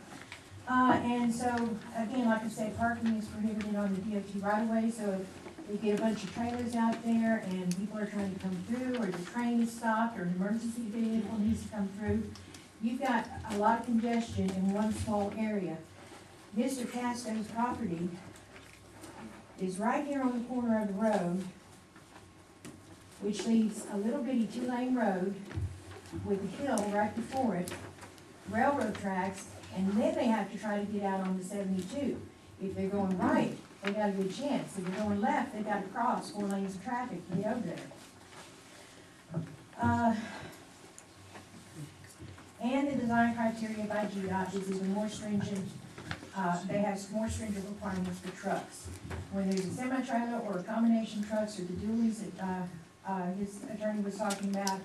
And so, again, like I said, parking is prohibited on the DOT right of way, so if we get a bunch of trailers out there and people are trying to come through, or the train is stopped, or an emergency vehicle needs to come through, you've got a lot of congestion in one small area. Mr. Casto's property is right here on the corner of the road, which leaves a little bitty two-lane road with a hill right before it, railroad tracks, and then they have to try to get out on the 72. If they're going right, they got a good chance. If they're going left, they got to cross 4 lanes of traffic to get over there. And the design criteria by GDOT is even more stringent. They have more stringent requirements for trucks. When there's a semi-trailer or a combination trucks or the dualies that his attorney was talking about,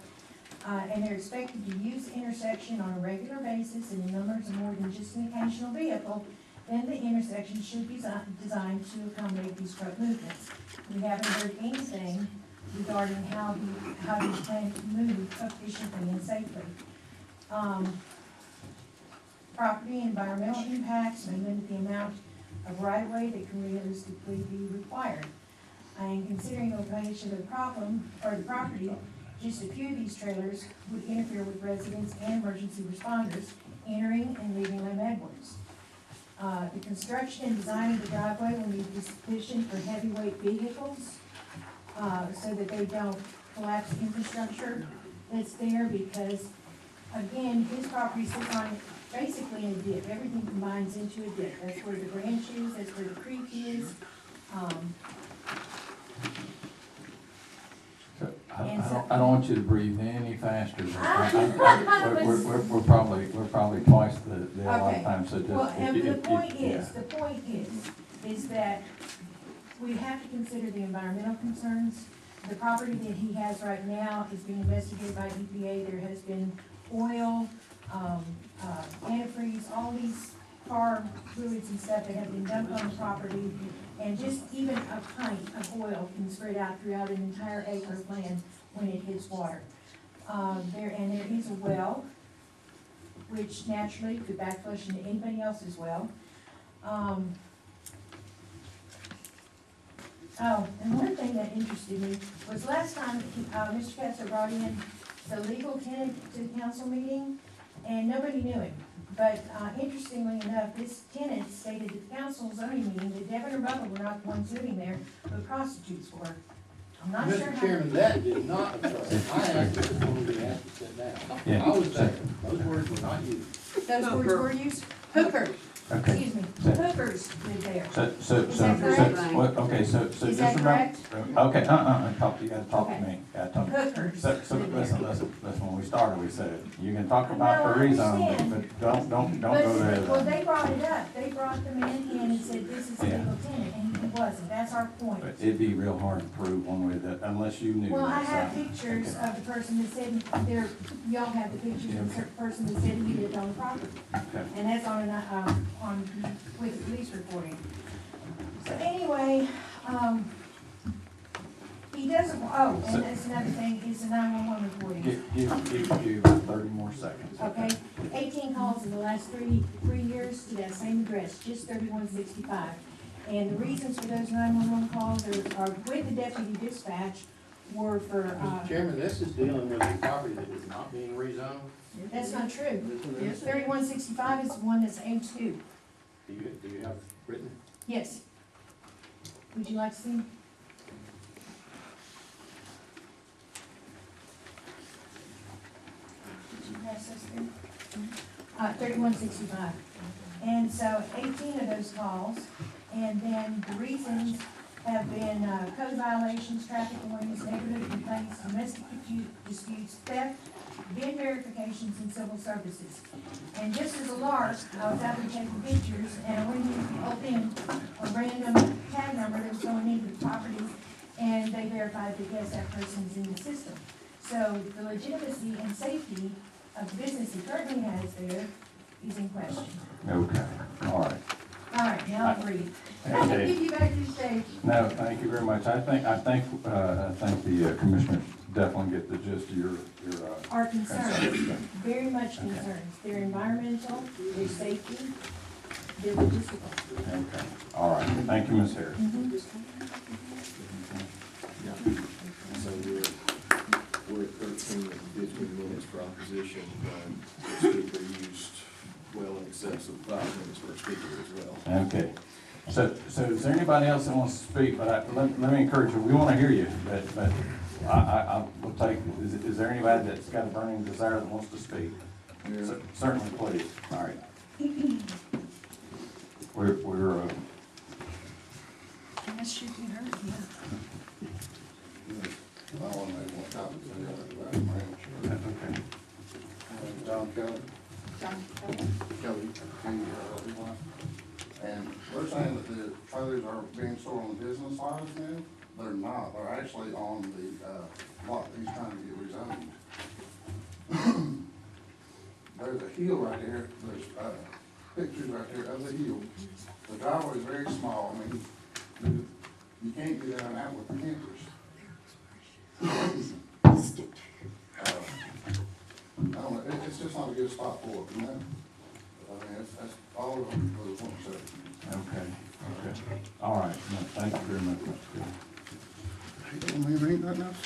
and they're expected to use the intersection on a regular basis and in numbers of more than just an occasional vehicle, then the intersection should be designed to accommodate these truck movements. We haven't heard anything regarding how you plan to move efficiently and safely. Property environmental impacts may limit the amount of right-of-way that can realistically be required. And considering the location of the problem, or the property, just a few of these trailers would interfere with residents and emergency responders entering and leaving Lem Edwards. The construction and design of the driveway will need to be sufficient for heavyweight vehicles, so that they don't collapse the infrastructure that's there, because, again, his property sits on basically in a dip. Everything combines into a dip. That's where the branch is, that's where the creek is. I don't want you to breathe any faster. We're probably twice the allotted time, so just. Well, and the point is that we have to consider the environmental concerns. The property that he has right now is being investigated by EPA. There has been oil, antifreeze, all these car fluids and stuff that have been dumped on the property. And just even a pint of oil can spread out throughout an entire acre of land when it hits water. There is a well, which naturally could backflush into anybody else's well. And one thing that interested me was last time, Mr. Kessler brought in the legal tenant to the council meeting, and nobody knew him. But interestingly enough, this tenant stated at the council zoning meeting that Devin or Bubba were not the ones living there, but prostitutes were. I'm not sure Mr. how. Chairman, that did not occur. I asked this when we asked to sit down. Yeah. I was there. Those words were not used. Those words were used? Hookers, Okay. excuse me, hookers live there. Is that correct? Okay, so Is just that remember. correct? Okay, you gotta talk to Okay. me. Gotta talk. Hookers. So live there. listen, when we started, we said, you can talk No, about the I rezone, understand. but don't But, go there. well, they brought it up. They brought the man in and said, this is a Yeah. legal tenant, and he wasn't. That's our point. But it'd be real hard to prove one way that, unless you knew. Well, I that, have so- pictures Okay. of the person that said, y'all have the pictures of the person that said he lived on the property. Okay. And that's with the police reporting. So anyway, he doesn't, and that's another thing, is the 911 reporting. Give 30 more seconds. Okay, 18 calls in the last three years to that same address, just 3165. And the reasons for those 911 calls are with the deputy dispatch were for, Mr. Chairman, this is dealing with a property that is not being rezoned. that's not true. 3165 is the one that's A2. Do you have written? Yes. Would you like to see? Did you pass this through? 3165. And so 18 of those calls, and then the reasons have been code violations, traffic warnings, neighborhood complaints, domestic disputes, theft, bid verifications, and civil services. And just as a lark, I was out there taking pictures, and I went and pulled in a random tag number that was going into the property, and they verified that yes, that person is in the system. So the legitimacy and safety of the business he currently has there is in question. Okay, all right. All right, now I'll breathe. I'll Okay. give you back to stage. No, thank you very much. I think the commissioners definitely get the gist of your. Our concerns, concerns. very much concerns. They're environmental, their safety, their logistical. Okay, all right. Thank you, Ms. Harris. So we're at 13 and 15 minutes for opposition. The speaker used well in excess of 5 minutes for a speaker as well. Okay. So is there anybody else that wants to speak? But let me encourage you, we want to hear you, but I will take, is there anybody that's got a burning desire that wants to speak? Certainly, please. All right. We're, Unless you can hurt, yeah. okay. John Kelly. John, Kelly, and they're saying that the trailers are being stored on the business lots now. They're not, they're actually on the, lot that he's trying to get rezoned. There's a hill right there, there's, pictures right there of the hill. The driveway is very small, I mean, you can't get in and out with the campers. I don't know, it's just not a good spot for it, you know? I mean, that's all of them was want to say. Okay. All right. No, thank you very much, Mr. Good. I mean, ain't nothing else?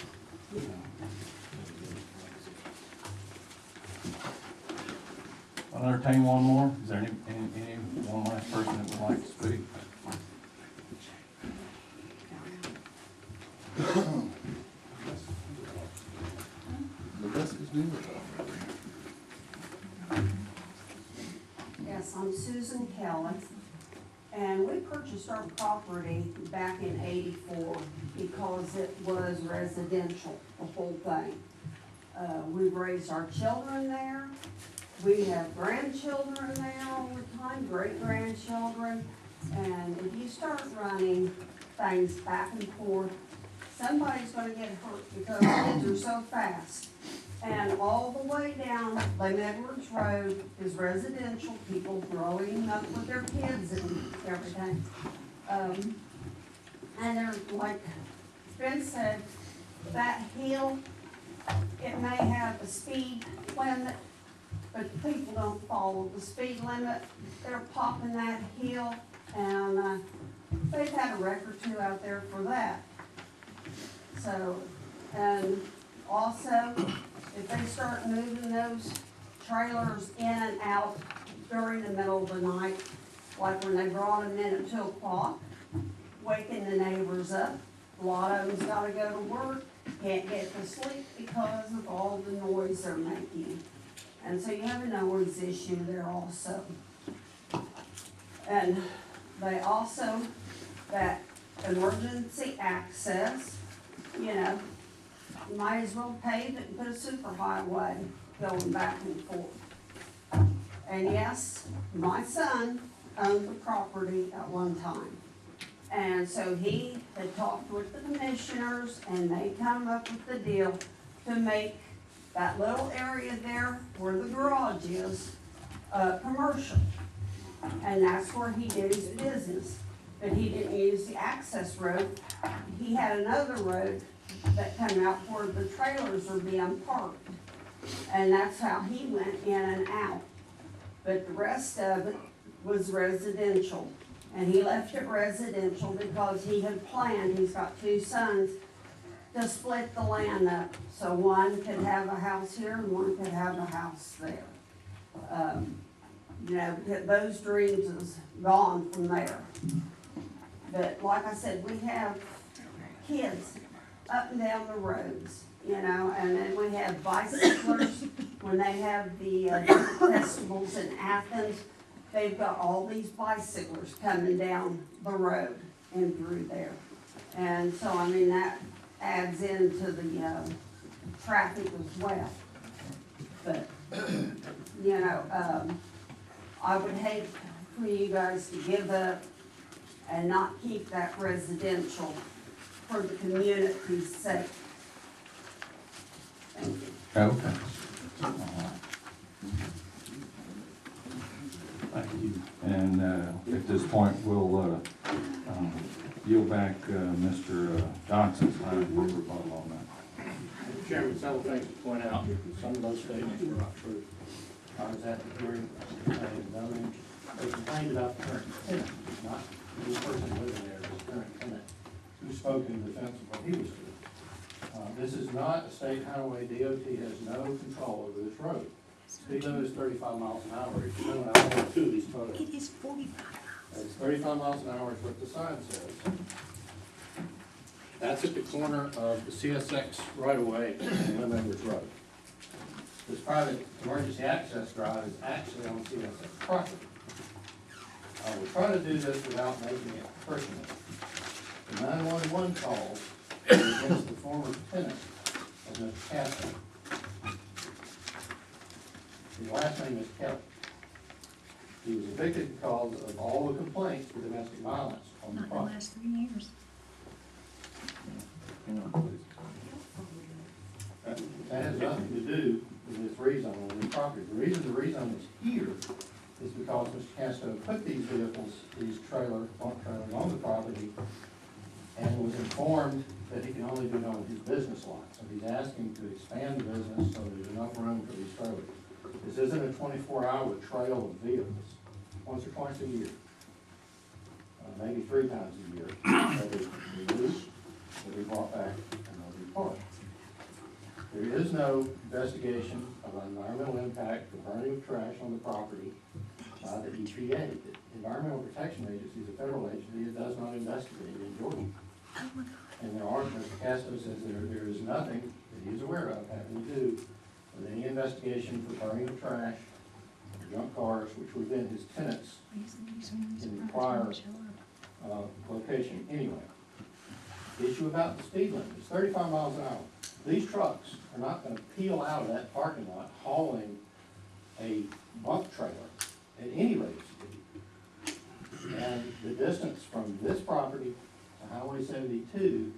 I'll entertain one more. Is there any one last person that would like to speak? Yes, I'm Susan Kelly, and we purchased our property back in '84 because it was residential, the whole thing. We've raised our children there, we have grandchildren there all the time, great-grandchildren, and if you start running things back and forth, somebody's gonna get hurt because kids are so fast. And all the way down Lake Edwards Road is residential, people growing up with their kids and everything. And they're, like Ben said, that hill, it may have a speed limit, but people don't follow the speed limit. They're popping that hill, and they've had a wreck or two out there for that. So, and also, if they start moving those trailers in and out during the middle of the night, like when they brought them in at 2 o'clock, waking the neighbors up, a lot of them's gotta go to work, can't get to sleep because of all the noise they're making. And so you have a noise issue there also. And they also, that emergency access, you know, you might as well pave it and put a superhighway going back and forth. And yes, my son owned the property at one time. And so he had talked with the commissioners, and they come up with the deal to make that little area there where the garage is, commercial. And that's where he did his business. But he didn't use the access road. He had another road that come out where the trailers are being parked. And that's how he went in and out. But the rest of it was residential. And he left it residential because he had planned, he's got 2 sons, to split the land up. So one could have a house here and one could have a house there. You know, those dreams is gone from there. But like I said, we have kids up and down the roads, you know, and then we have bicyclers. When they have the festivals in Athens, they've got all these bicyclers coming down the road and through there. And so, I mean, that adds into the traffic as well. But, you know, I would hate for you guys to give up and not keep that residential for the community's sake. Thank you. Okay. All right. Thank you. And at this point, we'll yield back Mr. Johnson's time for rebuttal on that. Mr. Chairman, several things to point out. Some of those statements were not true. I was at the hearing, they complained about the current tenant, not the person living there, the current tenant, who spoke in defense of what he was doing. This is not a state highway. DOT has no control over this road. Speed limit is 35 miles an hour. If you know, I have 2 of these photos. It is 45 miles. It's 35 miles an hour is what the sign says. That's at the corner of the CSX right-of-way and Lim Edwards Road. This private emergency access drive is actually on CSX property. We're trying to do this without making it personal. The 911 calls are against the former tenant of Mr. Castro. His last name is Kelly. He was evicted because of all the complaints for domestic violence on the Not the property. last 3 years. That has nothing to do with this rezone on the property. The reason the rezone is here is because Mr. Castro put these vehicles, these trailers on the property and was informed that he can only do it on his business lot. So he's asking to expand the business so there's enough room for these trailers. This isn't a 24-hour trail of vehicles, once or twice a year, maybe 3 times a year. They'll be moved, they'll be brought back, and they'll be parked. There is no investigation of environmental impact for burning of trash on the property by the EPA. The Environmental Protection Agency is a federal agency that does not investigate in Georgia. And there are, Mr. Castro says there is nothing that he's aware of having to do with any investigation for burning of trash, or junk cars, which would have been his tenants in the prior location anyway. The issue about the speed limit is 35 miles an hour. These trucks are not going to peel out of that parking lot hauling a bunk trailer at any rate of speed. And the distance from this property to Highway 72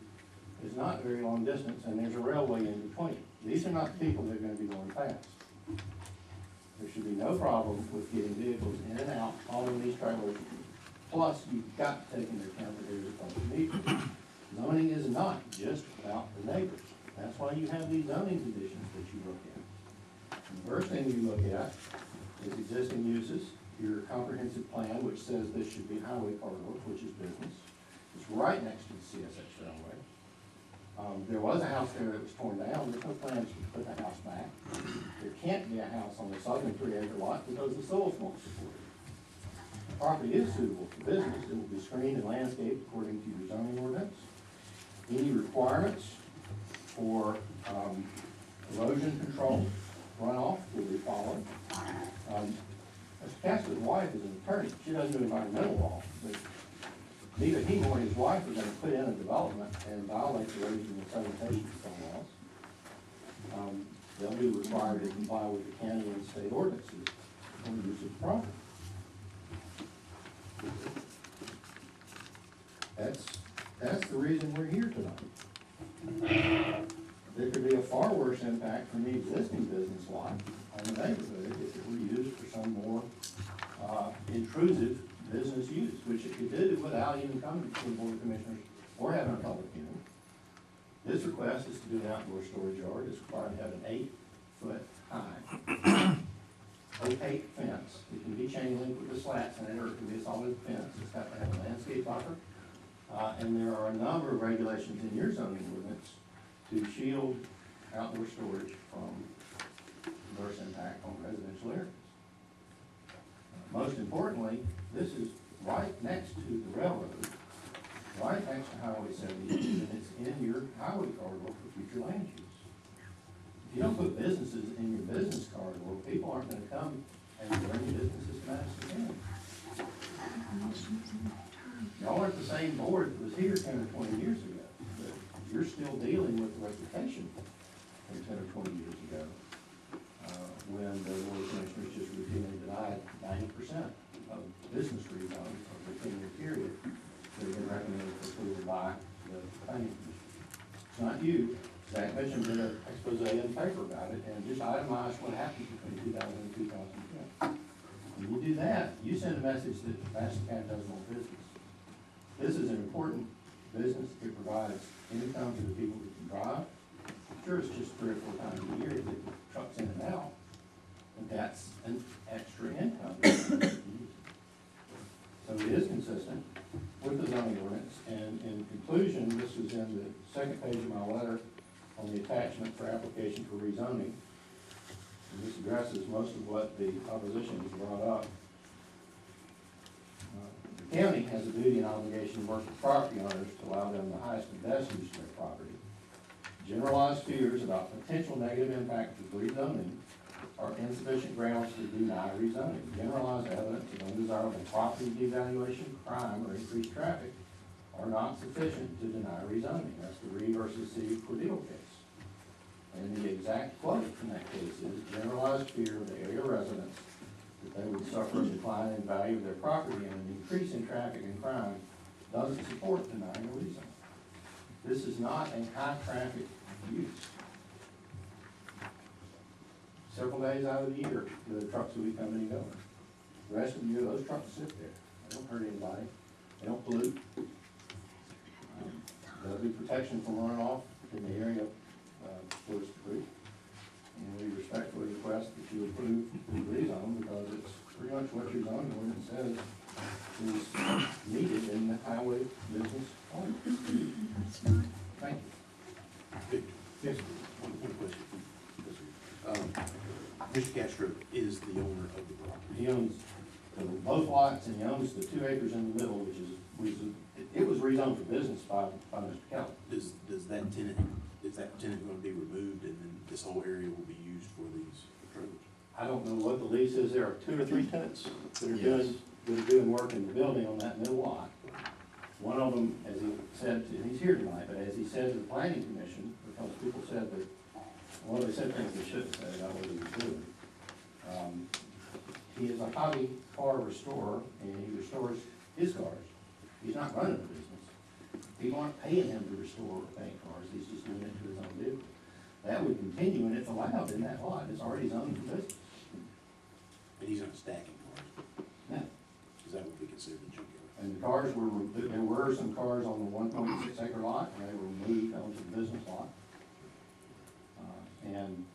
is not a very long distance, and there's a railway in between. These are not people that are going to be going fast. There should be no problem with getting vehicles in and out, hauling these trailers. Plus, you've got to take into account that there's a bunch of people. Zoning is not just about the neighbors. That's why you have these zoning conditions that you look at. And the first thing you look at is existing uses, your comprehensive plan, which says this should be highway corridor, which is business. It's right next to the CSX railway. There was a house there that was torn down. There's no plans to put the house back. There can't be a house on the southern 3-acre lot because the soils won't support it. The property is suitable for business. It will be screened and landscaped according to your zoning ordinance. Any requirements for erosion control, runoff will be followed. Mr. Castro's wife is an attorney. She doesn't do environmental law, but neither he nor his wife are going to put in a development and violate the erosion and sedimentation control laws. They'll be required to comply with the county and state ordinances on the use of the property. That's the reason we're here tonight. There could be a far worse impact from the existing business lot on the neighborhood if it were used for some more intrusive business use, which it could do without even coming to the Board of Commissioners or having a public hearing. This request is to do an outdoor storage yard. It's required to have an 8-foot high opaque fence. It can be chain link with the slats in it, or it can be a solid fence. It's got to have a landscape buffer. And there are a number of regulations in your zoning ordinance to shield outdoor storage from adverse impact on residential areas. Most importantly, this is right next to the railroad, right next to Highway 72, and it's in your highway corridor for future land use. If you don't put businesses in your business corridor, people aren't going to come and bring businesses to Madison County. Y'all aren't the same board that was here 10 or 20 years ago, but you're still dealing with the reputation from 10 or 20 years ago, when the Board of Commissioners just routinely denied 90% of business rezones over a 10-year period that have been recommended for approval by the planning commission. It's not you. That commission did an expose in paper about it and just itemized what happened between 2000 and 2010. When you do that, you send a message that Madison County does more business. This is an important business. It provides income to the people that can drive. Sure, it's just 3 or 4 times a year that the truck's in and out, but that's an extra income. So it is consistent with the zoning ordinance. And in conclusion, this is in the second page of my letter on the attachment for application for rezoning. And this addresses most of what the opposition has brought up. The county has a duty and obligation to work with property owners to allow them the highest and best use of their property. Generalized fears about potential negative impact of rezoning are insufficient grounds to deny rezoning. Generalized evidence of undesirable property devaluation, crime, or increased traffic are not sufficient to deny rezoning. That's the Reed versus City of Cordele case. And the exact quote from that case is, generalized fear of the area residents that they would suffer a decline in value of their property and an increase in traffic and crime doesn't support denying a rezone. This is not a high-traffic use. Several days out of the year, the trucks will be coming and going. The rest of the year, those trucks sit there. They don't hurt anybody. They don't pollute. There'll be protection from runoff in the area towards the creek. And we respectfully request that you approve the rezone because it's pretty much what your zoning ordinance says is needed in the highway business ordinance. Thank you. Victor? Yes. One question. Mr. Castro is the owner of the property. He owns both lots and he owns the 2 acres in the middle, it was rezoned for business by Mr. Kelly. Is that tenant gonna be removed and then this whole area will be used for these trailers? I don't know what the lease is. There are 2 or 3 tenants that are Yes. doing work in the building on that middle lot. One of them, as he said, and he's here tonight, but as he said to the planning commission, because people said that, well, they said things they shouldn't say about what he was doing. He is a hobby car restorer and he restores his cars. He's not running a business. People aren't paying him to restore or paint cars. He's just doing it to his own vehicle. That would continue and it's allowed in that lot. It's already zoned for business. And he's not stacking cars? No. Is that what we consider a junkyard? And the cars there were some cars on the 1.6 acre lot, and they were moved onto the business lot. And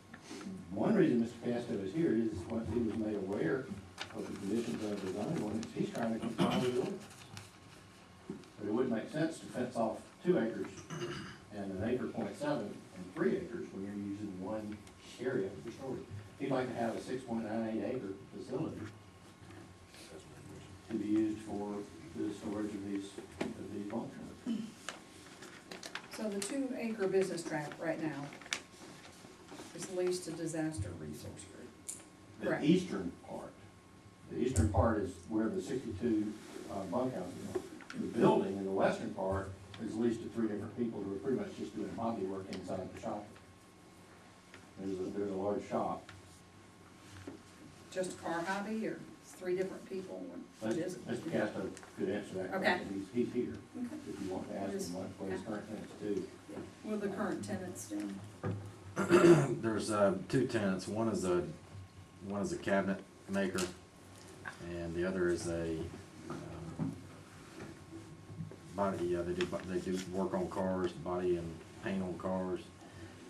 one reason Mr. Castro is here is once he was made aware of the conditions of the zoning ordinance, he's trying to comply with the ordinance. But it wouldn't make sense to fence off 2 acres and 1.7 acres and 3 acres when you're using one area for storage. He'd like to have a 6.98 acre facility to be used for the storage of these bunk trailers. So the 2 acre business tract right now is leased to Disaster Resource Group. The Correct. eastern part is where the 62 bunkhouses are. The building in the western part is leased to 3 different people who are pretty much just doing hobby work inside the shop. There's a large shop. Just car hobby or 3 different people? What is it? Mr. Castro could answer that Okay. question. He's here. Okay. If you want to ask him what his current tenants do. What are the current tenants doing? There's 2 tenants. One is a cabinet maker, and the other is a body. Yeah, they do work on cars, body and paint on cars.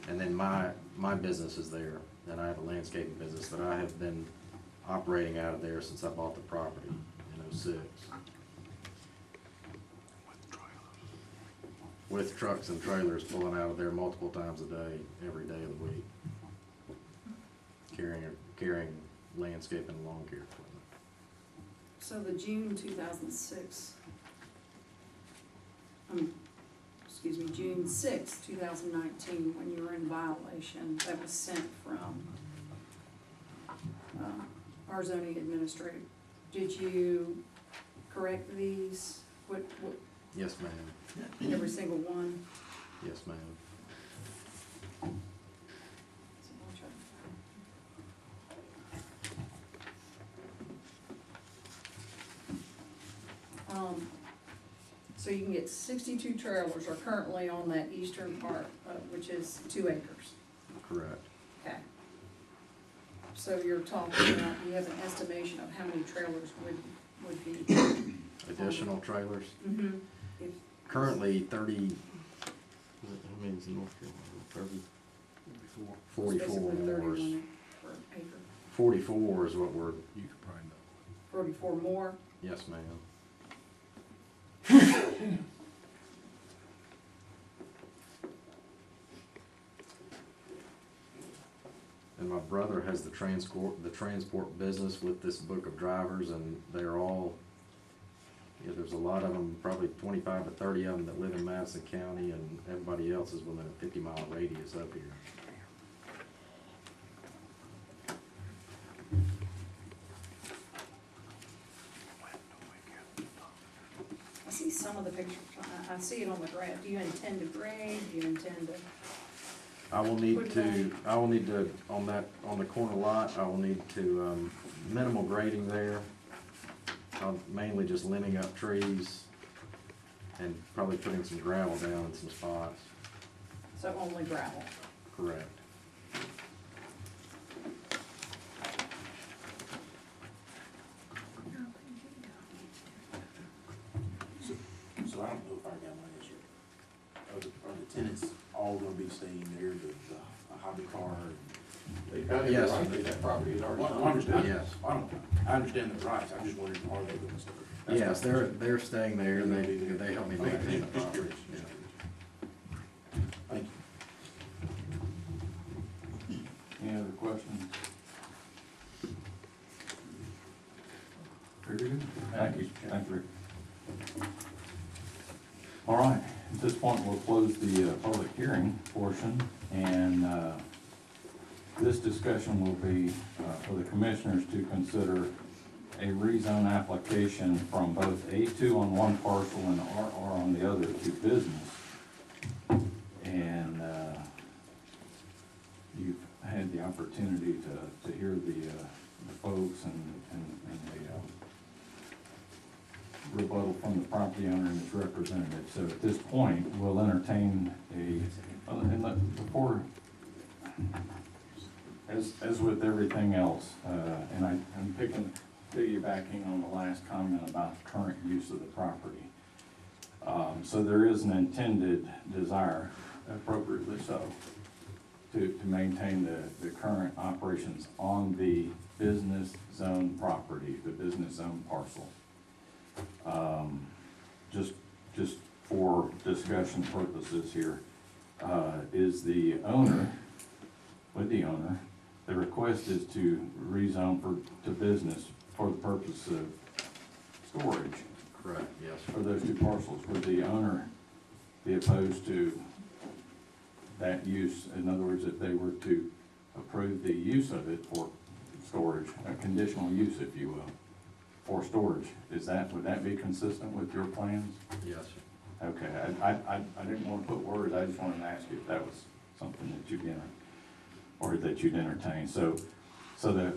And then my business is there, and I have a landscaping business that I have been operating out of there since I bought the property in '06. With trucks and trailers pulling out of there multiple times a day, every day of the week. Carrying landscaping and lawn care equipment. So the June 2006, June 6, 2019, when you were in violation, that was sent from our zoning administrator. Did you correct these? What, Yes, ma'am. every single one? Yes, ma'am. So you can get 62 trailers are currently on that eastern part, which is 2 acres. Correct. Okay. So you're talking about, you have an estimation of how many trailers would be? Additional trailers? Mm-hmm. Currently 30, how many is in North Carolina? 44 Basically more. 31 per acre. 44 is what we're, You could probably know. 44 more? yes, ma'am. And my brother has the transport business with this book of drivers, and they're all Yeah, there's a lot of them, probably 25 to 30 of them that live in Madison County, and everybody else is within a 50-mile radius up here. I see some of the pictures, I see it on the graph. Do you intend to grade, do you intend to? I will need to, on the corner lot, I will need to, minimal grading there. I'll mainly just limbing up trees and probably putting some gravel down in some spots. So only gravel? Correct. So I don't know if I got my answer. Are the tenants all gonna be staying there, the hobby car? They kind of, Yes. right, that property is already. Well, I understand. Yes. I understand the rights, I'm just wondering, are they gonna stay? Yes, they're staying there, and they help me maintain the Just property. curious. Thank you. Any other questions? Very good. Thank you. Thank you, Rick. All right, at this point, we'll close the public hearing portion, and this discussion will be for the commissioners to consider a rezone application from both A2 on one parcel and RR on the other to business. And you've had the opportunity to hear the folks and the rebuttal from the property owner and his representative. So at this point, we'll entertain before, as with everything else, and I'm piggybacking on the last comment about the current use of the property. So there is an intended desire, appropriately so, to maintain the current operations on the business zone property, the business zone parcel. Just for discussion purposes here, is the owner, the request is to rezone to business for the purpose of storage Correct, yes. for those two parcels. Would the owner be opposed to that use? In other words, if they were to approve the use of it for storage, a conditional use, if you will, for storage, would that be consistent with your plans? Yes, sir. Okay, I didn't want to put words, I just wanted to ask you if that was something that you'd or that you'd entertain. So the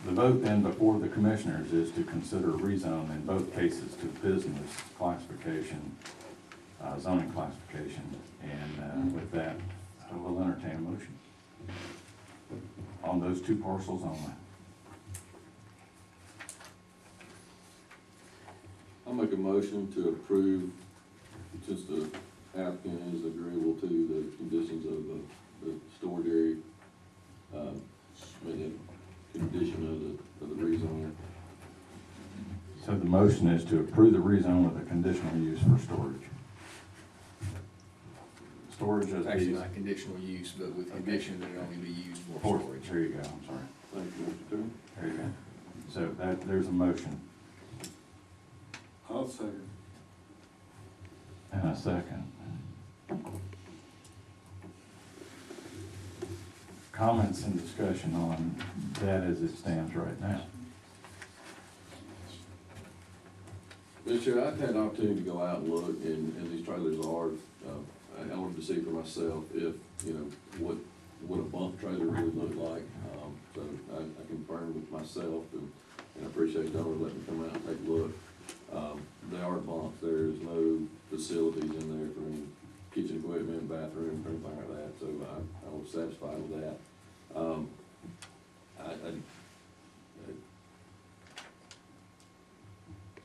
vote then before the commissioners is to consider rezone in both cases to business classification, zoning classification, and with that, I will entertain a motion on those two parcels only. I'll make a motion to approve, since the applicant is agreeable to the conditions of the storage area, and the condition of the rezone. So the motion is to approve the rezone with a conditional use for storage. Storage of Actually, these. not conditional use, but with condition that it only be used for For- storage. There you go, I'm sorry. Thank you, Mr. Chairman. There you go. So there's a motion I'll second. and a second. Comments and discussion on that as it stands right now. Mr. Chair, I've had an opportunity to go out and look, and these trailers are, I wanted to see for myself if, what a bump trailer really looked like. So I confirmed with myself, and I appreciate y'all letting me come out and take a look. They are bunks, there's no facilities in there for any kitchen equipment, bathroom, or anything like that, so I was satisfied with that.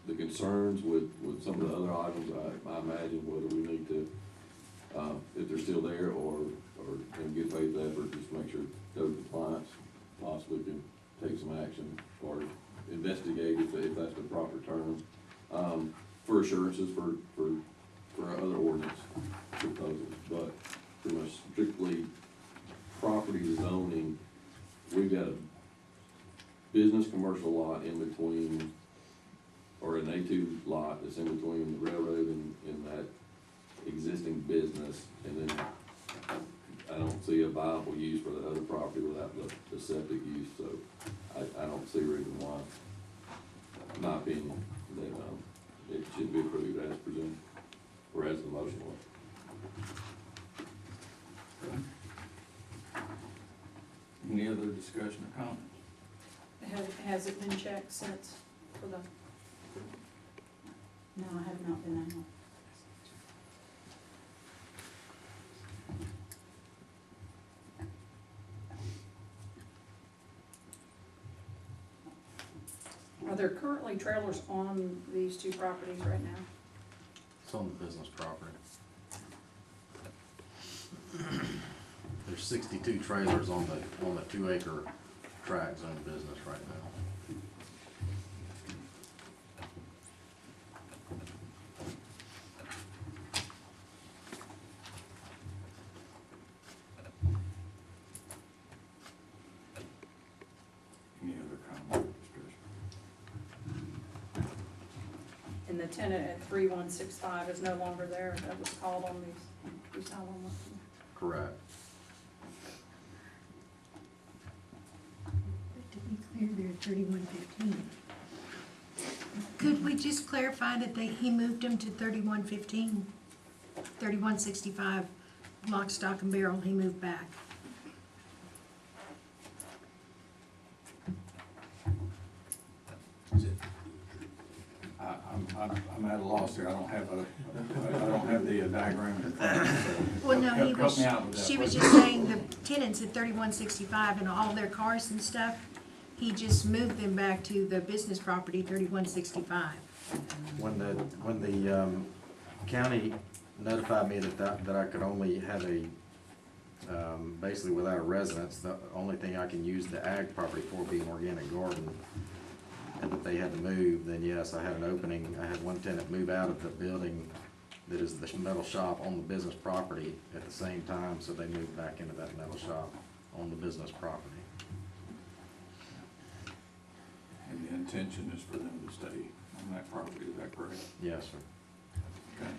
The concerns with some of the other items, I imagine whether we need to, if they're still there, or in good faith effort, just make sure code compliance possibly can take some action, or investigate if that's the proper term, for assurances for our other ordinance proposals. But from a strictly property zoning, we've got a business commercial lot in between or an A2 lot that's in between the railroad and that existing business, and then I don't see a viable use for the other property without the septic use, so I don't see a reason why, in my opinion, that, it should be approved as presented, or as the motion was. Any other discussion or comments? Has it been checked since for the? No, I have not been out. Are there currently trailers on these two properties right now? It's on the business property. There's 62 trailers on the 2 acre tract zone business right now. Any other comment or discussion? And the tenant at 3165 is no longer there, that was called on these how long? Correct. But to be clear, they're 3115. Could we just clarify that he moved them to 3115? 3165, lock, stock, and barrel, he moved back. I'm at a loss here, I don't have the diagram in front of me, so. Well, no, help me out with that, she was please. just saying the tenants at 3165 and all their cars and stuff, he just moved them back to the business property, 3165. When the county notified me that I could only have a, basically without a residence, the only thing I can use the ag property for being organic garden, and that they had to move, then yes, I had an opening. I had one tenant move out of the building that is the metal shop on the business property at the same time, so they moved back into that metal shop on the business property. And the intention is for them to stay on that property, is that correct? Yes, sir. Okay,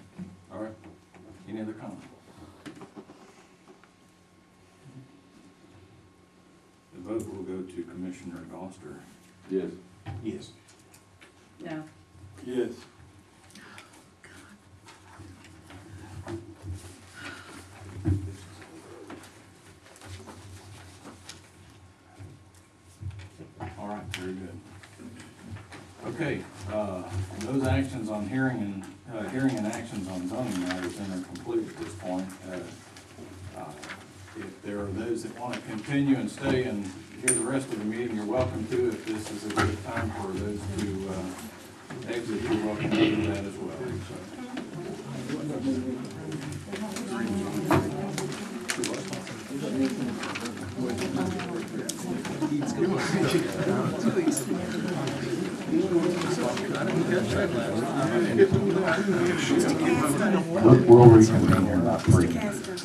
all right. Any other comments? The vote will go to Commissioner Gloucester. Yes. Yes. No. Yes. All right, very good. Okay, those actions on hearing and actions on zoning matters then are complete at this point. If there are those that want to continue and stay and hear the rest of the meeting, you're welcome to. If this is a good time for those to exit, you're welcome to do that as well. We'll reconvene here in about 3 minutes.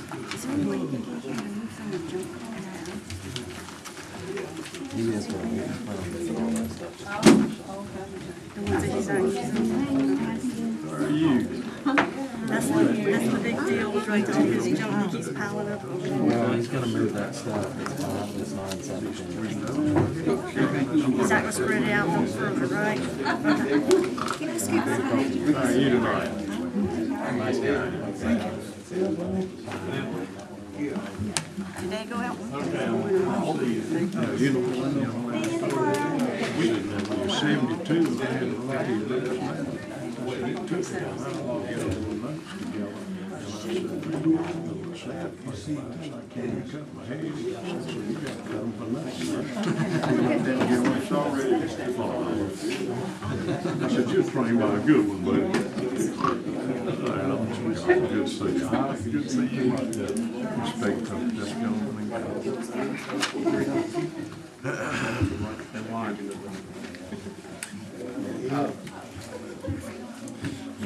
That's the big deal was right there, because he's piling up. Well, he's gonna move that stuff. It's 917. He's not gonna spread it out no further, right? Can I scoop that? You tonight. Nice guy. Did they go out? You know, we didn't have 72. They had I said, you're trying by a good one, buddy. Good to see you. Good to see you. Respect them, just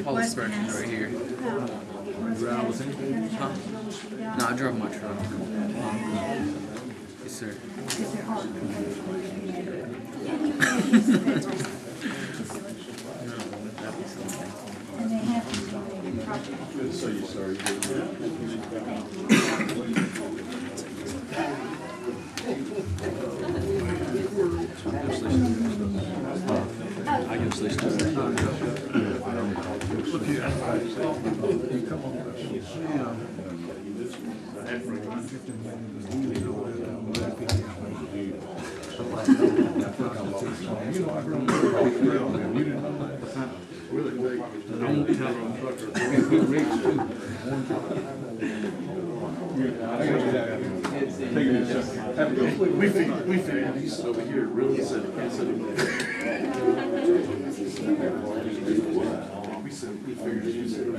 All the scratches right here. No, I drove my truck. Yes, sir. have to do a property. Good to see you, sir. I can see we figured he's over here really said it, can't sit him there. We figured you said it.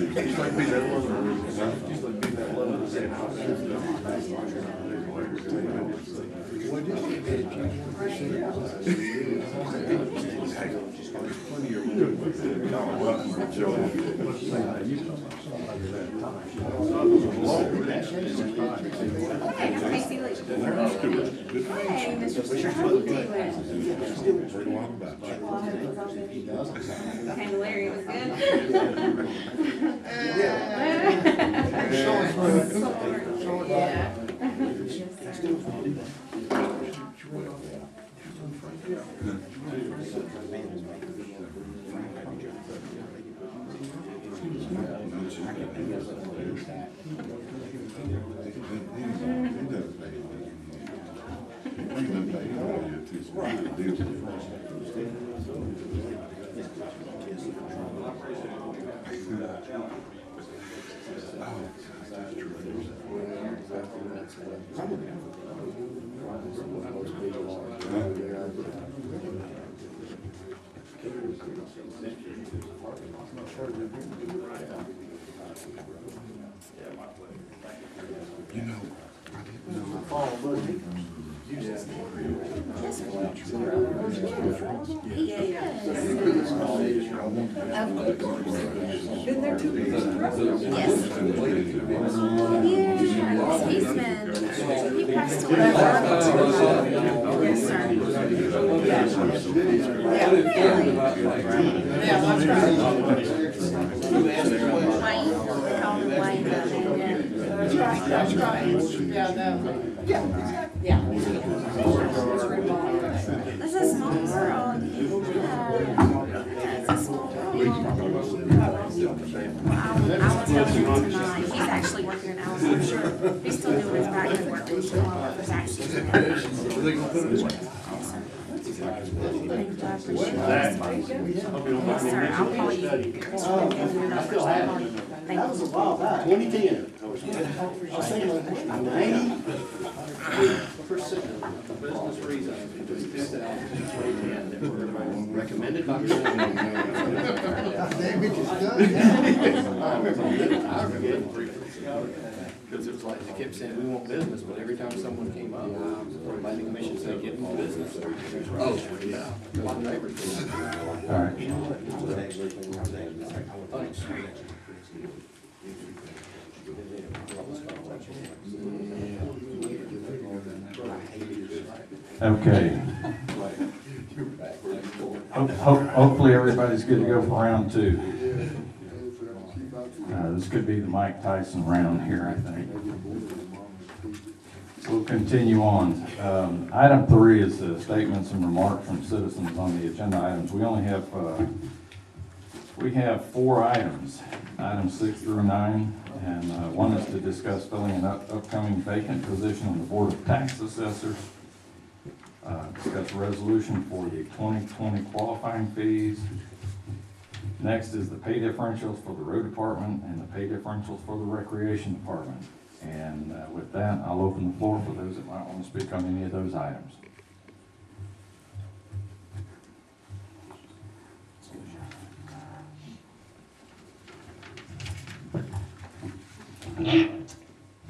He's like being that one. He's like being that one. Hey, Tracy, look. Hey, Mr. Stewart, how you doing? Kind of Larry, it was good? You know, I didn't know my phone. Been there 2 weeks. Yes. Yeah, he's been, he passed away. Yes, sir. Yeah, that's right. Wayne, call him Wayne. That's right, that's right. Yeah, no. Yeah. This is a small world. It's a small world. I will tell him tonight. He's actually working in Alice, I'm sure. He's still doing his back end work. He's still on his actually. Thank you, I appreciate it. Yes, sir, I'll call you. I still have it. Thank you. 2010. I was thinking 90% of business reasons in 2010 that were recommended by the because it was like they kept saying, we want business, but every time someone came up, the planning commission said, get more business. Oh, yeah. My neighbors. All right. Thanks. Okay. Hopefully everybody's good to go for round 2. This could be the Mike Tyson round here, I think. We'll continue on. Item 3 is statements and remarks from citizens on the agenda items. We only have, we have 4 items, items 6 through 9. And one is to discuss filling an upcoming vacant position on the Board of Tax Assessors. Discuss a resolution for the 2020 qualifying fees. Next is the pay differentials for the road department and the pay differentials for the recreation department. And with that, I'll open the floor for those that might want to speak on any of those items.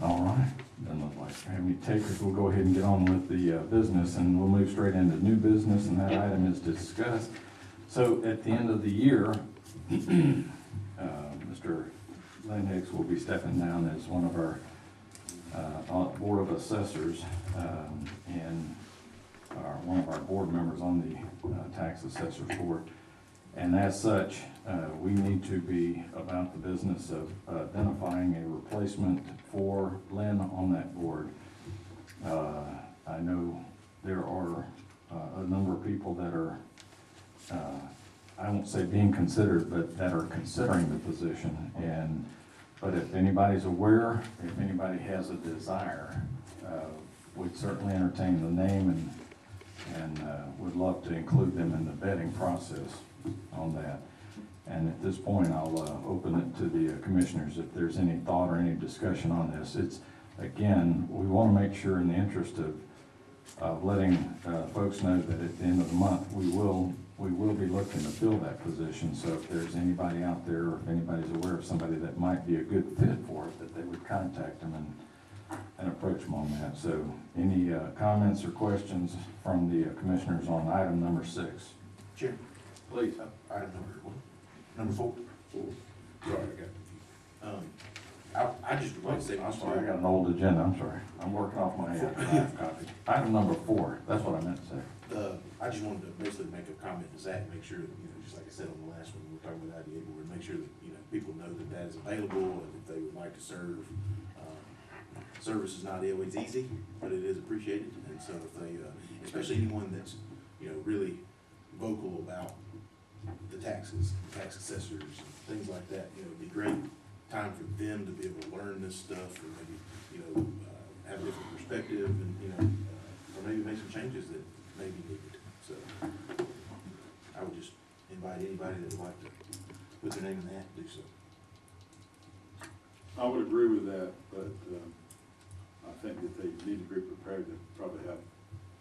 All right, doesn't look like we have any takers. We'll go ahead and get on with the business, and we'll move straight into new business, and that item is discussed. So at the end of the year, Mr. Lynn Hicks will be stepping down as one of our Board of Assessors, and one of our board members on the tax assessor's board. And as such, we need to be about the business of identifying a replacement for Lynn on that board. I know there are a number of people that are, I won't say being considered, but that are considering the position. But if anybody's aware, if anybody has a desire, we'd certainly entertain the name and would love to include them in the vetting process on that. And at this point, I'll open it to the commissioners if there's any thought or any discussion on this. It's, again, we want to make sure in the interest of letting folks know that at the end of the month, we will be looking to fill that position. So if there's anybody out there, or if anybody's aware of somebody that might be a good fit for it, that they would contact them and approach them on that. So any comments or questions from the commissioners on item number 6? Chair, Please. item number 4. Sorry, I got, I just would like to say, I'm sorry, I got an old agenda, I'm sorry. I'm working off my copy. Item number 4, that's what I meant to say. I just wanted to basically make a comment to Zach, make sure that, just like I said on the last one, we were talking about IDA board, make sure that, people know that that is available, and if they would like to serve. Service is not always easy, but it is appreciated, and so if they, especially anyone that's, really vocal about the taxes, tax assessors, and things like that, it'd be great time for them to be able to learn this stuff, or maybe, have a different perspective, and, or maybe make some changes that may be needed. So I would just invite anybody that would like to put their name in the hat to do so. I would agree with that, but I think that they need to be prepared to probably have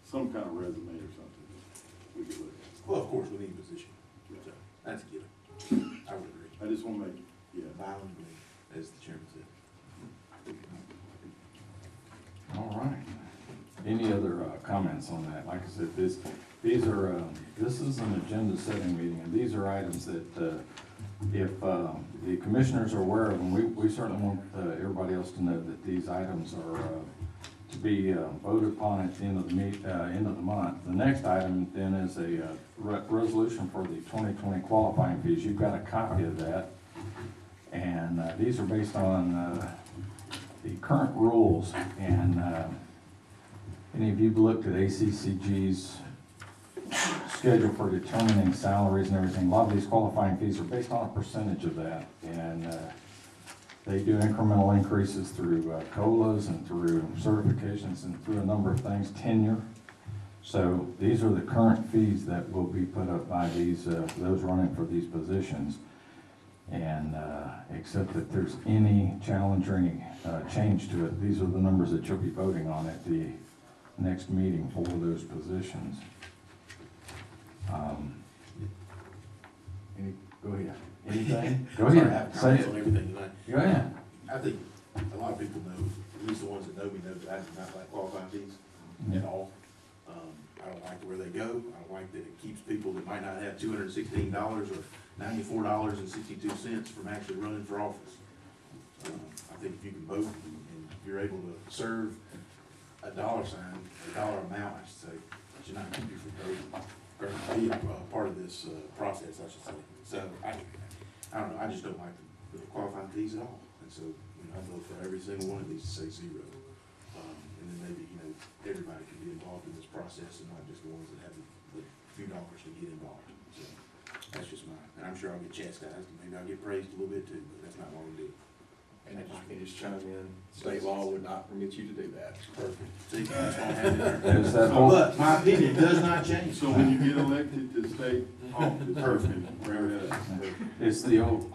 some kind of resume or something that we could look at. Well, of course, we need a position, so that's a given. I would agree. I just want to make, Violently, as the chairman said. All right. Any other comments on that? Like I said, this is an agenda setting meeting, and these are items that if the commissioners are aware of them, we certainly want everybody else to know that these items are to be voted upon at the end of the end of the month. The next item then is a resolution for the 2020 qualifying fees. You've got a copy of that, and these are based on the current rules. And any of you looked at ACCG's schedule for determining salaries and everything? A lot of these qualifying fees are based on a percentage of that, and they do incremental increases through COLAs and through certifications and through a number of things, tenure. So these are the current fees that will be put up by these those running for these positions. And except that there's any challenge or any change to it, these are the numbers that you'll be voting on at the next meeting for those positions. Go ahead. Anything? Go ahead. I have Say comments it. on everything tonight. Go ahead. I think a lot of people know, at least the ones that know me, know that I do not like qualifying fees at all. I don't like where they go. I don't like that it keeps people that might not have $216 or $94.62 from actually running for office. I think if you can vote and if you're able to serve a dollar sign, a dollar amount, I should say, it should not keep you from voting or being part of this process, I should say. So I don't know, I just don't like the qualifying fees at all. And so, I vote for every single one of these to say 0. And then maybe, everybody can be involved in this process and not just the ones that have the few dollars to get involved. So that's just mine. And I'm sure I'll get chastised, and maybe I'll get praised a little bit too, but that's not what we do. And if I can just chime in, state law would not permit you to do that. Perfect. See, that's what I have it there. There's that whole- But my opinion does not change. So when you get elected to state office. Perfect. Bring it up. It's the old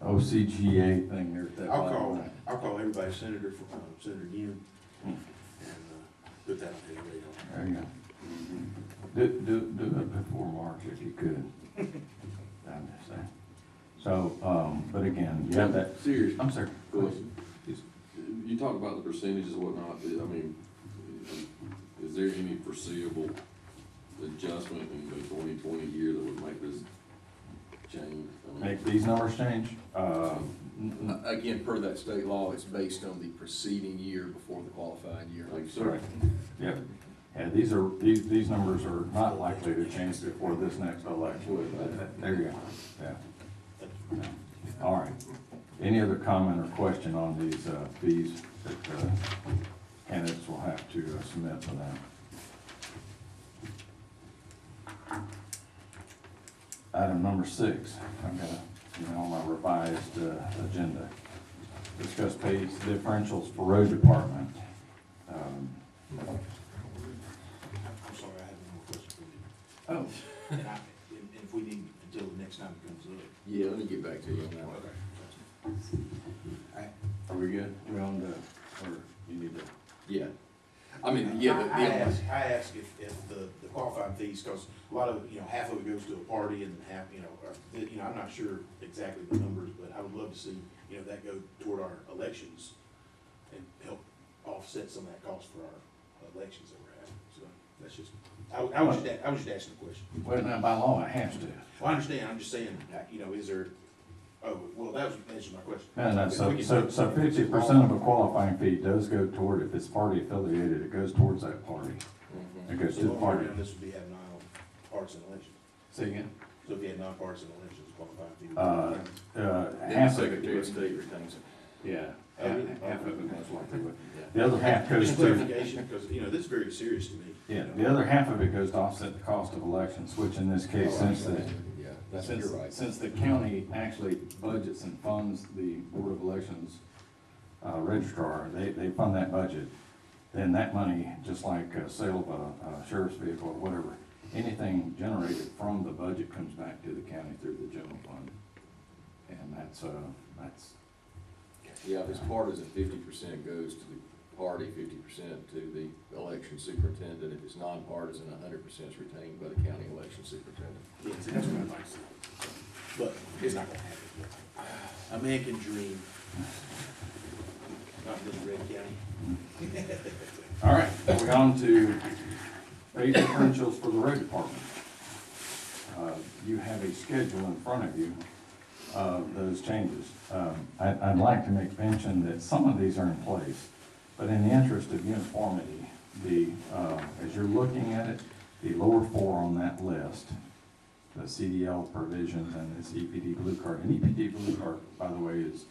OCGA thing there at that bottom. I'll call everybody Senator for, Senator Young, and, put that on the radar. There you go. Do it before March if you could. I'm just saying. So, but again, you have that. Serious. I'm sorry. Question. You talk about the percentages and whatnot, I mean, is there any foreseeable adjustment in the 2020 year that would make this change? I mean, Make these numbers change? Again, per that state law, it's based on the preceding year before the qualified year. like, so, Correct. Yep. Yeah, these numbers are not likely to change before this next election. There you go, yeah. All right. Any other comment or question on these fees that candidates will have to submit for that? Item number 6, I've got on my revised agenda. Discuss pay differentials for road department. I'm sorry, I have one more question for you. Oh. And if we need, until the next time it comes up. Yeah, let me get back to you on that one. Okay. Are we good? We on the, or you need to? Yeah. I mean, yeah, I ask if the qualifying fees, because a lot of, half of it goes to a party and half, I'm not sure exactly the numbers, but I would love to see, that go toward our elections and help offset some of that cost for our elections that we're having. So that's just, I was just asking a question. Well, now by law, it has to. Well, I understand, I'm just saying, is there, that was answering my question. No, so 50% of a qualifying fee does go toward, if it's party affiliated, it goes towards that party. It goes to the party. This would be have non-partisan elections. Say again? So if you had non-partisan elections, qualifying fee would be. Half of Secretary it. of State retains it. Yeah, really? half of it most likely would. The other half goes Just to, clarification, because, this is very serious to me. yeah, the other half of it goes to offset the cost of elections, which in this case, since the county actually budgets and funds the Board of Elections registrar, they fund that budget, then that money, just like sale of a sheriff's vehicle or whatever, anything generated from the budget comes back to the county through the general fund. And that's Yeah, if it's partisan, 50% goes to the party, 50% to the election superintendent. If it's nonpartisan, 100% is retained by the county election superintendent. Yeah, see, that's what I'd like to see. But it's not gonna happen. A man can dream. Not in this red county. all right. We're on to pay differentials for the road department. You have a schedule in front of you of those changes. I'd like to make mention that some of these are in place, but in the interest of uniformity, as you're looking at it, the lower 4 on that list, the CDL provisions and this EPD blue card. And EPD blue card, by the way, is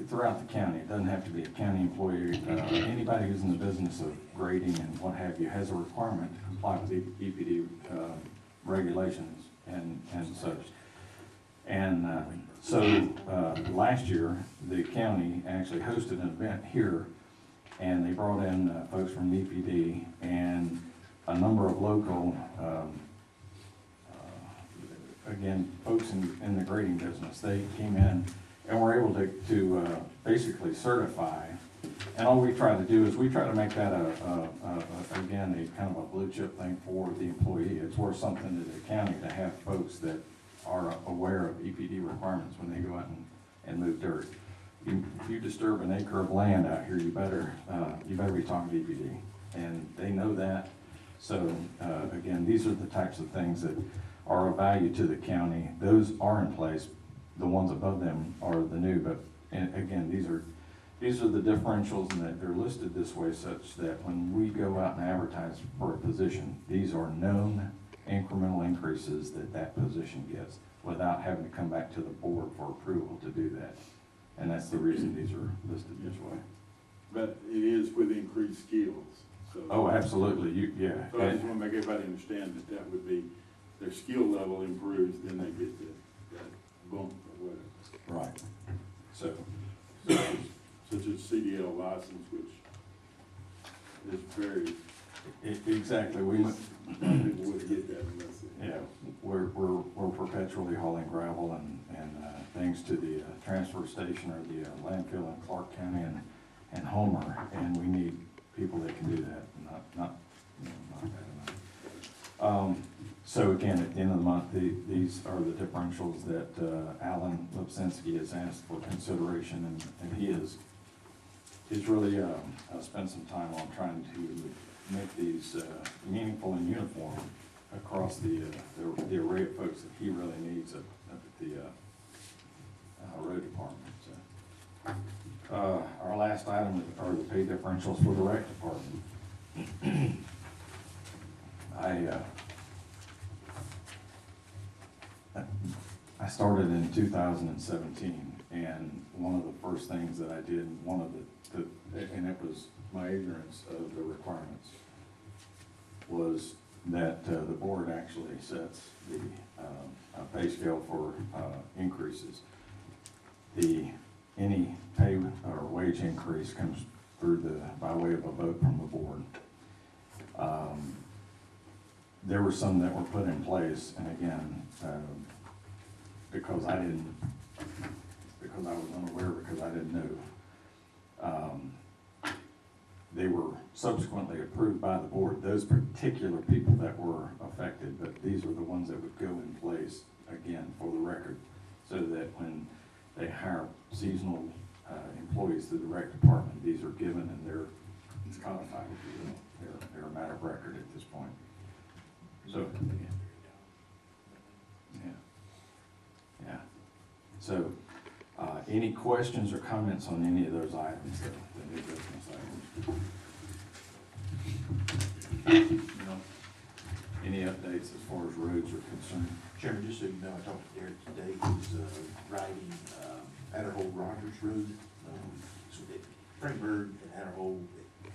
throughout the county. It doesn't have to be a county employee. Anybody who's in the business of grading and what have you has a requirement to comply with EPD regulations and such. And so last year, the county actually hosted an event here, and they brought in folks from EPD and a number of local, again, folks in the grading business. They came in and were able to basically certify. And all we try to do is we try to make that again, a kind of a blue chip thing for the employee. It's worth something to the county to have folks that are aware of EPD requirements when they go out and move dirt. If you disturb an acre of land out here, you better be talking to EPD, and they know that. So again, these are the types of things that are of value to the county. Those are in place. The ones above them are the new, but again, these are the differentials, and that they're listed this way such that when we go out and advertise for a position, these are known incremental increases that position gets without having to come back to the board for approval to do that. And that's the reason these are listed this way. But it is with increased skills, so. Oh, absolutely, yeah. So I just want to make everybody understand that would be, their skill level improves, then they get that bump or whatever. Right. So Such as CDL license, which is very, exactly, people wouldn't get that unless they. yeah, we're perpetually hauling gravel and things to the transfer station or the landfill in Clark County and Homer, and we need people that can do that, not bad enough. So again, at the end of the month, these are the differentials that Alan Lipsinski has asked for consideration, and he's really spent some time on trying to make these meaningful and uniform across the array of folks that he really needs up at the road department. So, our last last item are the pay differentials for the rec department. I started in 2017, and one of the first things that I did, and it was my ignorance of the requirements, was that the board actually sets the pay scale for increases. Any pay or wage increase comes through by way of a vote from the board. There were some that were put in place, and again, because I was unaware, because I didn't know. They were subsequently approved by the board, those particular people that were affected, but these are the ones that would go in place, again, for the record, so that when they hire seasonal employees through the rec department, these are given and it's codified, if you will. They're a matter of record at this point. So, yeah. So, any questions or comments on any of those items, the new business items? No? Any updates as far as roads are concerned? Chairman, just so you know, I talked to Derek today, he was riding Adderhold Rogers Road. So Frank Bird and Adderhold,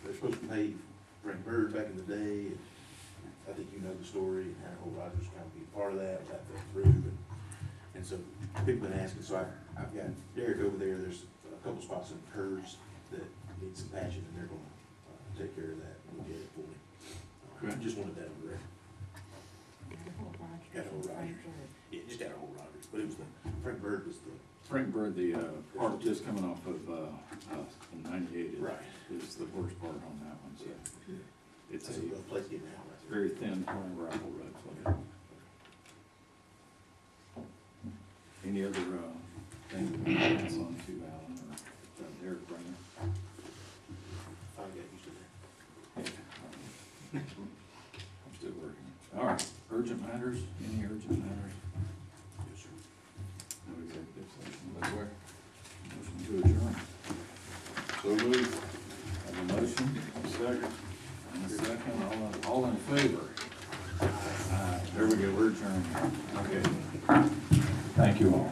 they're supposed to pave Frank Bird back in the day, and I think you know the story, and Adderhold Rogers kind of be part of that, that fell through, and so people been asking, so I've got Derek over there, there's a couple spots in the curves that need some patching, and they're gonna take care of that and look at it for me. I just wanted that on the record. Adderhold Rogers. Yeah, just Adderhold Rogers, but it was Frank Bird was the. Frank Bird, the part just coming off of 98 Right. is the worst part on that one, so. It's That's a rough place getting out right there. very thin, torn gravel road. So. Any other things we can pass on to Alan or Derek Brenner? I got used to that. I'm still working. All right, urgent matters, any urgent matters? Yes, sir. No executive session. That's where. Motion to adjourn. So moved. Have a motion? Second. And a second, all in favor? There we go, we're adjourned. Okay. Thank you all.